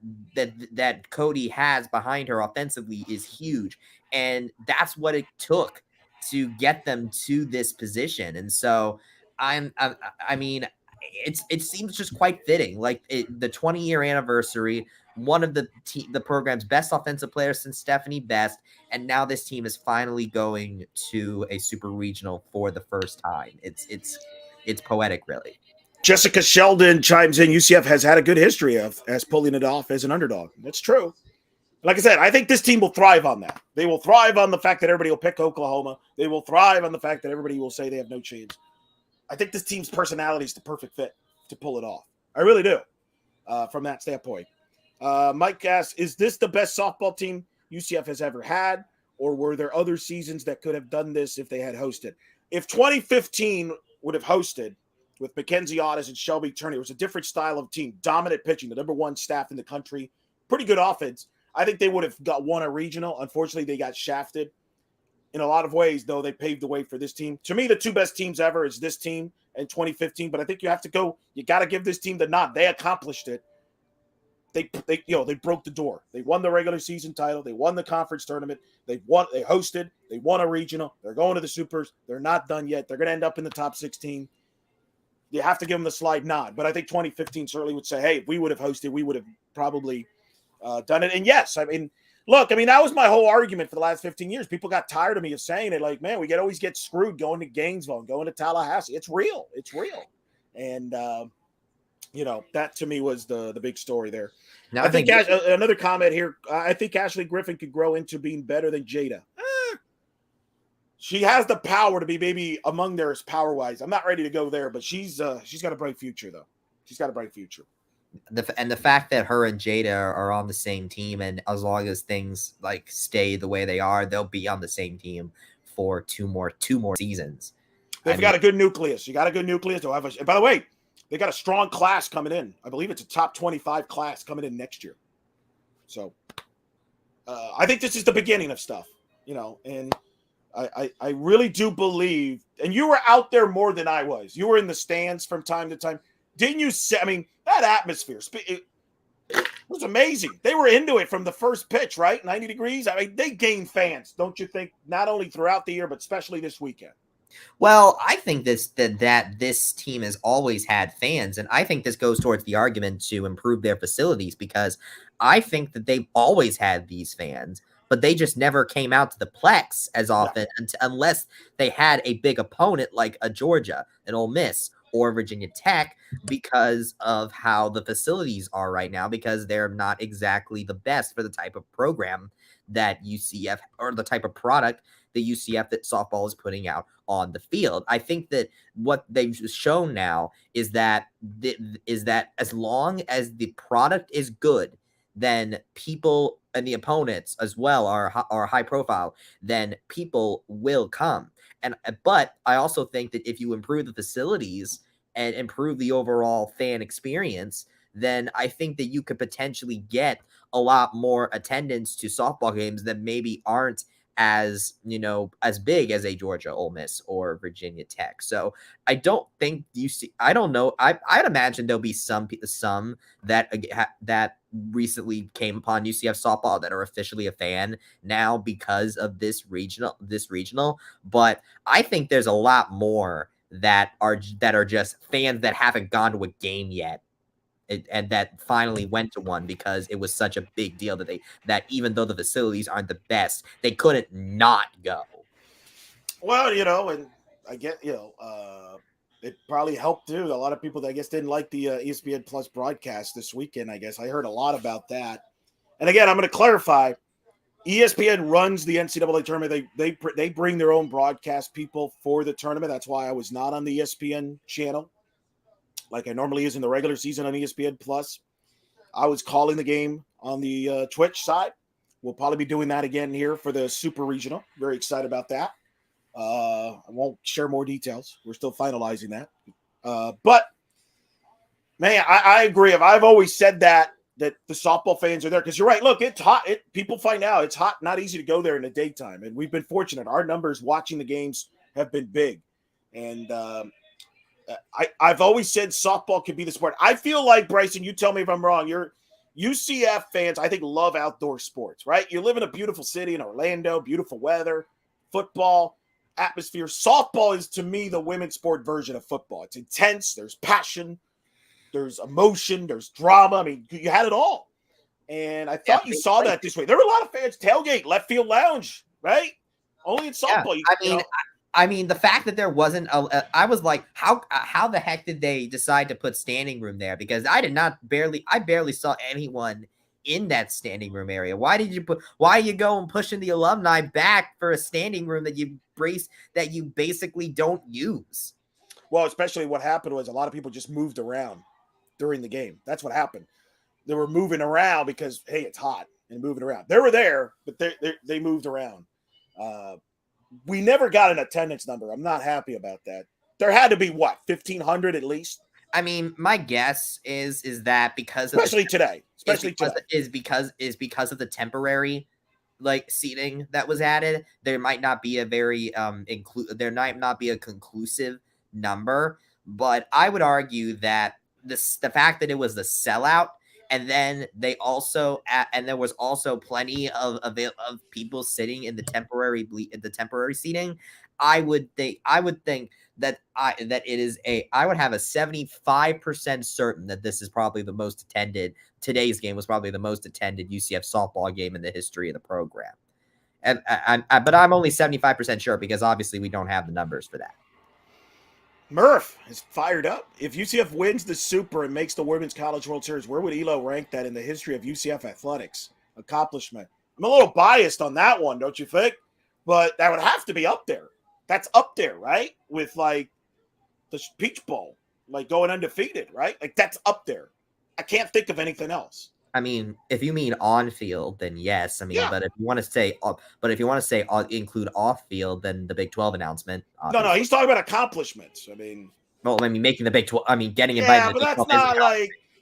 Cody has behind her offensively is huge, and that's what it took to get them to this position. And so I mean, it seems just quite fitting, like the 20-year anniversary, one of the program's best offensive players since Stephanie Best, and now this team is finally going to a super regional for the first time. It's poetic, really. Jessica Sheldon chimes in. UCF has had a good history of pulling it off as an underdog. That's true. Like I said, I think this team will thrive on that. They will thrive on the fact that everybody will pick Oklahoma. They will thrive on the fact that everybody will say they have no chance. I think this team's personality is the perfect fit to pull it off. I really do, from that standpoint. Mike asks, is this the best softball team UCF has ever had, or were there other seasons that could have done this if they had hosted? If 2015 would have hosted with Mackenzie Otis and Shelby Turner, it was a different style of team, dominant pitching, the number one staff in the country, pretty good offense. I think they would have won a regional. Unfortunately, they got shafted. In a lot of ways, though, they paved the way for this team. To me, the two best teams ever is this team and 2015. But I think you got to give this team the nod. They accomplished it. They broke the door. They won the regular season title. They won the conference tournament. They hosted. They won a regional. They're going to the supers. They're not done yet. They're going to end up in the top 16. You have to give them the slide nod. But I think 2015 certainly would say, hey, if we would have hosted, we would have probably done it. And yes, I mean, look, that was my whole argument for the last 15 years. People got tired of me of saying it, like, man, we always get screwed going to Gainesville and going to Tallahassee. It's real. And, that to me was the big story there. Now, I think another comment here, I think Ashley Griffin could grow into being better than Jada. She has the power to be maybe among theirs power-wise. I'm not ready to go there, but she's got a bright future, though. She's got a bright future. The fact that her and Jada are on the same team, and as long as things like stay the way they are, they'll be on the same team for two more seasons. They've got a good nucleus. You got a good nucleus. They'll have by the way, they got a strong class coming in. I believe it's a top 25 class coming in next year. So I think this is the beginning of stuff, and I really do believe, and you were out there more than I was. You were in the stands from time to time. Didn't you say, that atmosphere, it was amazing. They were into it from the first pitch, right? 90 degrees. They gained fans, don't you think? Not only throughout the year, but especially this weekend. Well, I think that this team has always had fans, and I think this goes towards the argument to improve their facilities, because I think that they've always had these fans, but they just never came out to the Plex as often unless they had a big opponent like a Georgia, an Ole Miss, or Virginia Tech, because of how the facilities are right now, because they're not exactly the best for the type of program that UCF, or the type of product the UCF that softball is putting out on the field. I think that what they've shown now is that as long as the product is good, then people and the opponents as well are high profile, then people will come. but I also think that if you improve the facilities and improve the overall fan experience, then I think that you could potentially get a lot more attendance to softball games that maybe aren't as as big as a Georgia Ole Miss or Virginia Tech. So I don't think I don't know. I'd imagine there'll be some that recently came upon UCF softball that are officially a fan now because of this regional. But I think there's a lot more that are just fans that haven't gone to a game yet. And that finally went to one because it was such a big deal that even though the facilities aren't the best, they couldn't not go. Well, and I get, it probably helped too. A lot of people that I guess didn't like the ESPN Plus broadcast this weekend. I guess I heard a lot about that. And again, I'm going to clarify: ESPN runs the NCAA tournament. They bring their own broadcast people for the tournament. That's why I was not on the ESPN channel like I normally is in the regular season on ESPN Plus. I was calling the game on the Twitch side. We'll probably be doing that again here for the Super Regional. Very excited about that. I won't share more details. We're still finalizing that. But, man, I agree. I've always said that the softball fans are there because you're right. Look, it's hot. People find out it's hot, not easy to go there in the daytime. And we've been fortunate. Our numbers watching the games have been big. And I've always said softball could be the sport. I feel like, Bryson, you tell me if I'm wrong, you're UCF fans, I think, love outdoor sports, right? You live in a beautiful city in Orlando, beautiful weather, football, atmosphere. Softball is, to me, the women's sport version of football. It's intense. There's passion. There's emotion. There's drama. I mean, you had it all. And I thought you saw that this way. There were a lot of fans tailgate, left field lounge, right? Only in softball. I mean, the fact that there wasn't I was like, how the heck did they decide to put standing room there? Because I barely saw anyone in that standing room area. Why you go and pushing the alumni back for a standing room that you basically don't use? Well, especially what happened was a lot of people just moved around during the game. That's what happened. They were moving around because, hey, it's hot, and moving around. They were there, but they moved around. We never got an attendance number. I'm not happy about that. There had to be 1,500 at least. I mean, my guess is that because of especially today is because of the temporary seating that was added, there might not be a very there might not be a conclusive number, but I would argue that the fact that it was the sellout, and then there was also plenty of people sitting in the temporary seating. I would think that I would have a 75% certain that this is probably the most attended. Today's game was probably the most attended UCF softball game in the history of the program. But I'm only 75% sure because obviously we don't have the numbers for that. Murph is fired up. If UCF wins the Super and makes the Women's College World Series, where would Elo rank that in the history of UCF athletics accomplishment? I'm a little biased on that one, don't you think? But that would have to be up there. That's up there, right? With the Peach Bowl, going undefeated, right? That's up there. I can't think of anything else. I mean, if you mean on field, then yes. I mean, yeah. But if you want to say include off field, then the Big 12 announcement. Obviously. No, he's talking about accomplishments. I mean, making the Big 12. I mean, getting invited. Yeah, but that's not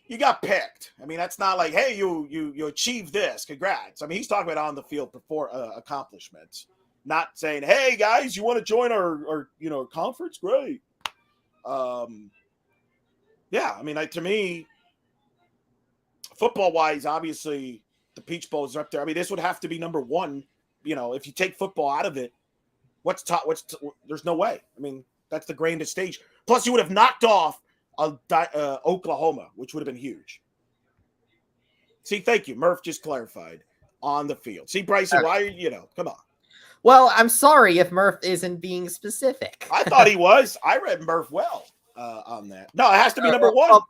you got picked. I mean, that's not hey, you achieved this. Congrats. I mean, he's talking about on the field accomplishments, not saying, hey guys, you want to join our conference? Great. Yeah, I mean, to me, football-wise, obviously, the Peach Bowl is up there. I mean, this would have to be number one. If you take football out of it, what's top? There's no way. I mean, that's the grandest stage. Plus, you would have knocked off Oklahoma, which would have been huge. See, thank you. Murph just clarified on the field. See, Bryson, why are you, come on. Well, I'm sorry if Murph isn't being specific. I thought he was. I read Murph well on that. No, it has to be number one.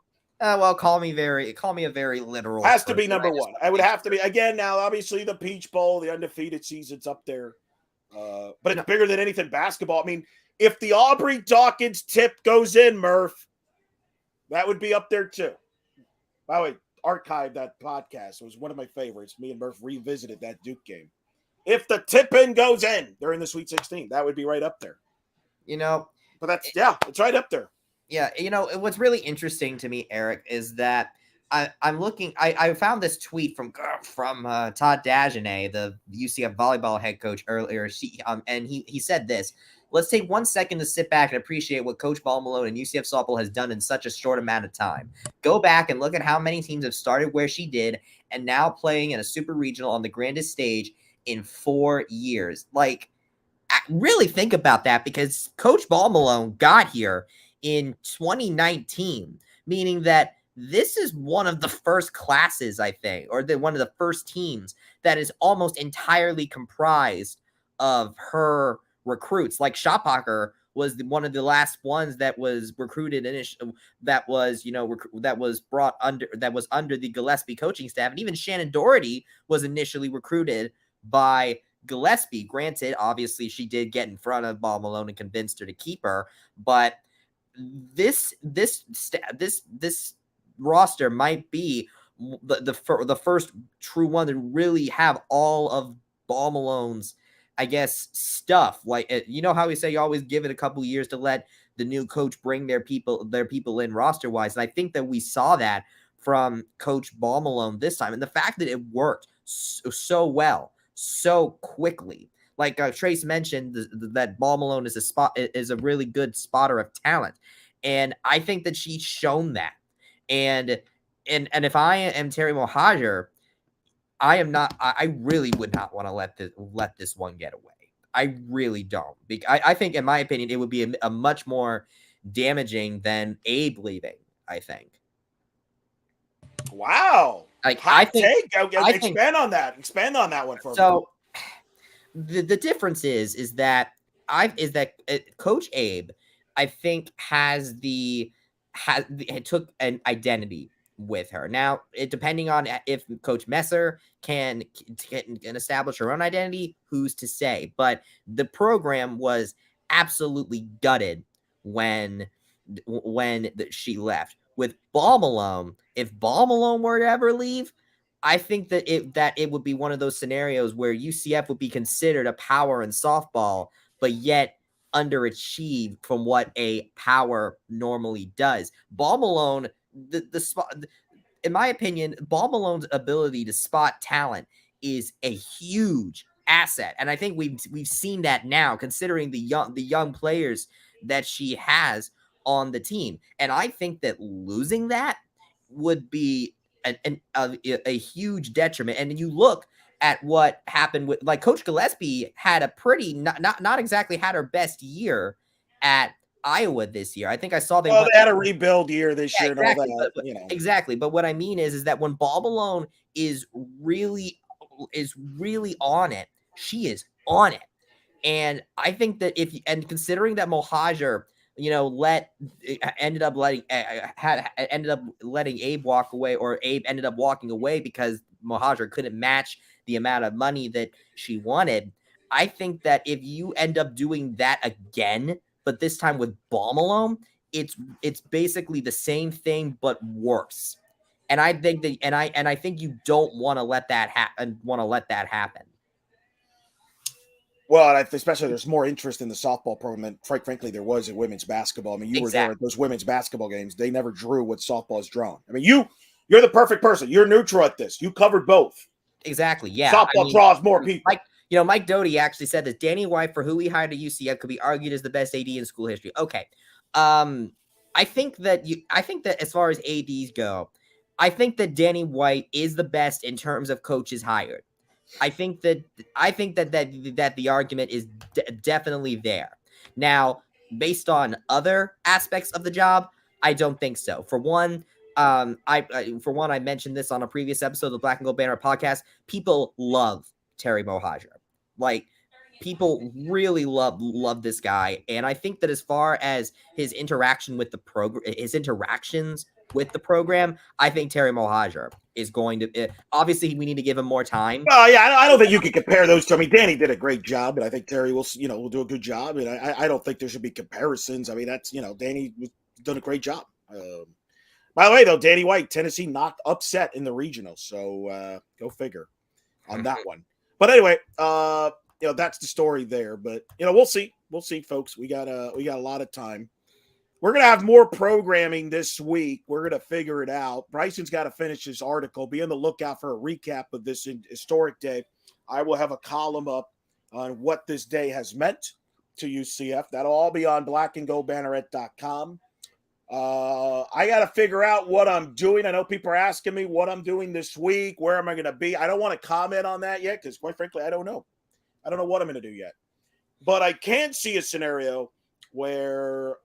Call me a very literal. Has to be number one. I would have to be again. Now, obviously, the Peach Bowl, the undefeated season's up there, but it's bigger than anything basketball. I mean, if the Aubrey Dawkins tip goes in, Murph, that would be up there too. By the way, archive that podcast. It was one of my favorites. Me and Murph revisited that Duke game. If the tip in goes in during the Sweet 16, that would be right up there. But it's right up there. Yeah, what's really interesting to me, Eric, is that I'm looking. I found this tweet from Todd Dagenet, the UCF volleyball head coach, earlier. And he said this. Let's take 1 second to sit back and appreciate what Coach Ball Malone and UCF Softball has done in such a short amount of time. Go back and look at how many teams have started where she did and now playing in a super regional on the grandest stage in 4 years. Like, really think about that, because Coach Ball Malone got here in 2019, meaning that this is one of the first classes, I think, or one of the first teams that is almost entirely comprised of her recruits. Like Shoppacher was one of the last ones that was recruited that was under the Gillespie coaching staff. And even Shannon Doherty was initially recruited by Gillespie. Granted, obviously she did get in front of Ball Malone and convinced her to keep her, but this roster might be the first true one to really have all of Ball Malone's, I guess, stuff. Like, how we say you always give it a couple years to let the new coach bring their people in roster wise. And I think that we saw that from Coach Ball Malone this time, and the fact that it worked so well, so quickly. Like Trace mentioned, that Ball Malone is a really good spotter of talent, and I think that she's shown that. And if I am Terry Mohajer, I really would not want to let this one get away. I really don't. I think, in my opinion, it would be a much more damaging than Abe leaving, I think. Wow. Expand on that. Expand on that one for me. So the difference is that Coach Abe, I think, took an identity with her. Now, depending on if Coach Messer can establish her own identity, who's to say? But the program was absolutely gutted when she left. With Ball Malone, if Ball Malone were to ever leave, I think that it would be one of those scenarios where UCF would be considered a power in softball, but yet underachieve from what a power normally does. Ball Malone, in my opinion, Ball Malone's ability to spot talent is a huge asset, and I think we've seen that now, considering the young players that she has on the team. And I think that losing that would be a huge detriment. And you look at what happened with, like, Coach Gillespie had a pretty not exactly had her best year at Iowa this year. I think I saw they had a rebuild year this year. Exactly, and all that, exactly. But what I mean is that when Ball Malone is really on it, she is on it. And I think that considering that Mohajer, ended up letting Abe walk away, or Abe ended up walking away because Mohajer couldn't match the amount of money that she wanted. I think that if you end up doing that again, but this time with Ball Malone, it's basically the same thing but worse. And I think that, and I think you don't want to let that happen. Well, especially there's more interest in the softball program than, quite frankly, there was in women's basketball. I mean, you were there at those women's basketball games. They never drew what softball has drawn. I mean, you're the perfect person. You're neutral at this. You covered both. Exactly. Yeah. Softball draws more people. Mike Doty actually said that Danny White, for who he hired at UCF, could be argued as the best AD in school history. Okay. I think that as far as ADs go, I think that Danny White is the best in terms of coaches hired. I think that the argument is definitely there. Now, based on other aspects of the job, I don't think so. For one, I mentioned this on a previous episode of the Black and Gold Banner podcast. People love Terry Mohajer. Like, people really love this guy, and I think that as far as his interactions with the program, I think Terry Mohajer is going to. Obviously, we need to give him more time. Well, yeah, I don't think you can compare those two. I mean, Danny did a great job, and I think Terry will do a good job. And I don't think there should be comparisons. I mean, that's Danny done a great job. By the way, though, Danny White, Tennessee knocked upset in the regional, so go figure on that one. But anyway, that's the story there. But we'll see. we'll see, folks. We got a lot of time. We're going to have more programming this week. We're going to figure it out. Bryson's got to finish his article. Be on the lookout for a recap of this historic day. I will have a column up on what this day has meant to UCF. That'll all be on blackandgoldbanneret.com. I got to figure out what I'm doing. I know people are asking me what I'm doing this week. Where am I going to be? I don't want to comment on that yet because, quite frankly, I don't know. I don't know what I'm going to do yet. But I can see a scenario where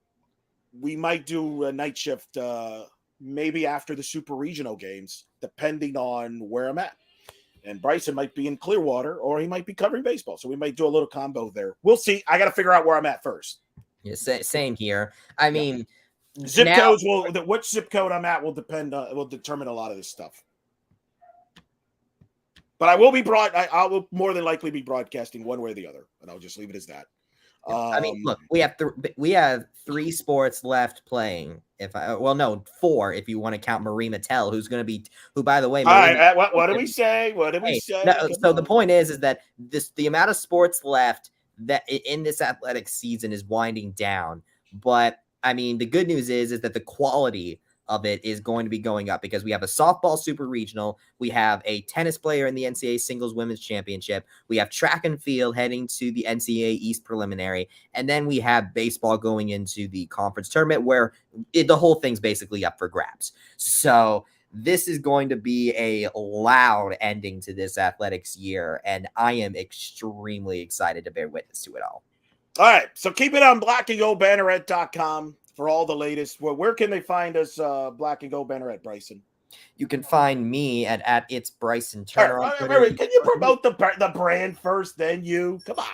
we might do a night shift maybe after the Super Regional games, depending on where I'm at. And Bryson might be in Clearwater or he might be covering baseball. So we might do a little combo there. We'll see. I got to figure out where I'm at first. Yeah, same here. I mean, zip codes which zip code I'm at will determine a lot of this stuff. But I will be I will more than likely be broadcasting one way or the other, and I'll just leave it as that. I mean, look, we have 3 sports left playing. Four if you want to count Marie Mattel, who by the way, all right, what do we say? What do we say? No, so the point is that the amount of sports left that in this athletic season is winding down. But I mean, the good news is that the quality of it is going to be going up because we have a softball super regional. We have a tennis player in the NCAA singles women's championship. We have track and field heading to the NCAA East preliminary. And then we have baseball going into the conference tournament where the whole thing's basically up for grabs. So this is going to be a loud ending to this athletics year. And I am extremely excited to bear witness to it all. All right. So keep it on blackandgoldbanneret.com. For all the latest. Well, where can they find us, Black and Gold Banneret, Bryson? You can find me at It's Bryson Turner. Wait, can you promote the brand first, then you? Come on.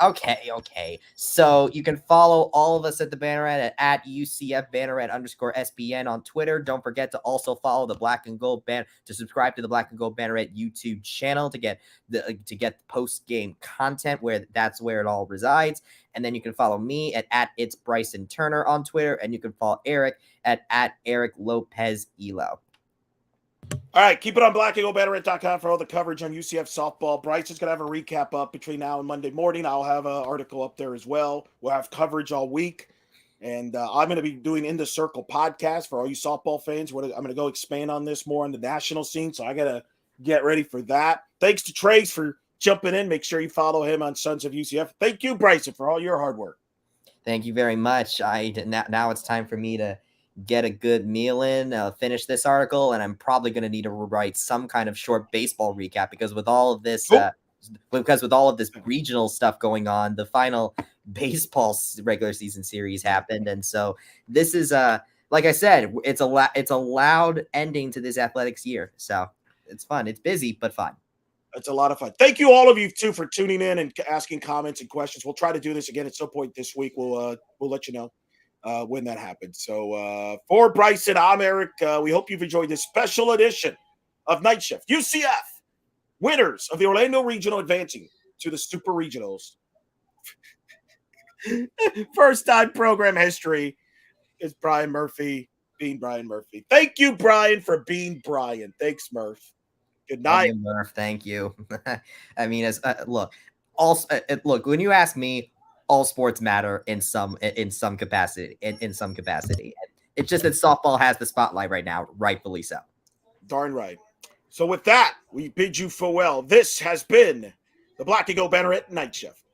Okay. So you can follow all of us at the Banneret at UCF Banneret _SBN on Twitter. Don't forget to also follow the Black and Gold to subscribe to the Black and Gold Banneret YouTube channel to get the post game content that's where it all resides. And then you can follow me at It's Bryson Turner on Twitter, and you can follow Eric at Eric Lopez Elo. All right, keep it on blackandgoldbanneret.com for all the coverage on UCF softball. Bryce is going to have a recap up between now and Monday morning. I'll have an article up there as well. We'll have coverage all week. And I'm going to be doing In the Circle podcast for all you softball fans. I'm going to go expand on this more on the national scene, so I got to get ready for that. Thanks to Trace for jumping in. Make sure you follow him on Sons of UCF. Thank you, Bryson, for all your hard work. Thank you very much. Now it's time for me to get a good meal in, finish this article, and I'm probably going to need to write some kind of short baseball recap because with all of this, regional stuff going on, the final baseball regular season series happened, and so this is like I said, it's a loud ending to this athletics year. So it's fun. It's busy but fun. It's a lot of fun. Thank you, all of you, too, for tuning in and asking comments and questions. We'll try to do this again at some point this week. We'll let you know when that happens. So for Bryson, I'm Eric. We hope you've enjoyed this special edition of Night Shift. UCF, winners of the Orlando Regional, advancing to the Super Regionals. First time program history is Brian Murphy being Brian Murphy. Thank you, Brian, for being Brian. Thanks, Murph. Good night. Thank you, Murph. Thank you. I mean, look, when you ask me, all sports matter in some capacity. In some capacity, it's just that softball has the spotlight right now, rightfully so. Darn right. So with that, we bid you farewell. This has been the Black and Gold Banneret Night Shift.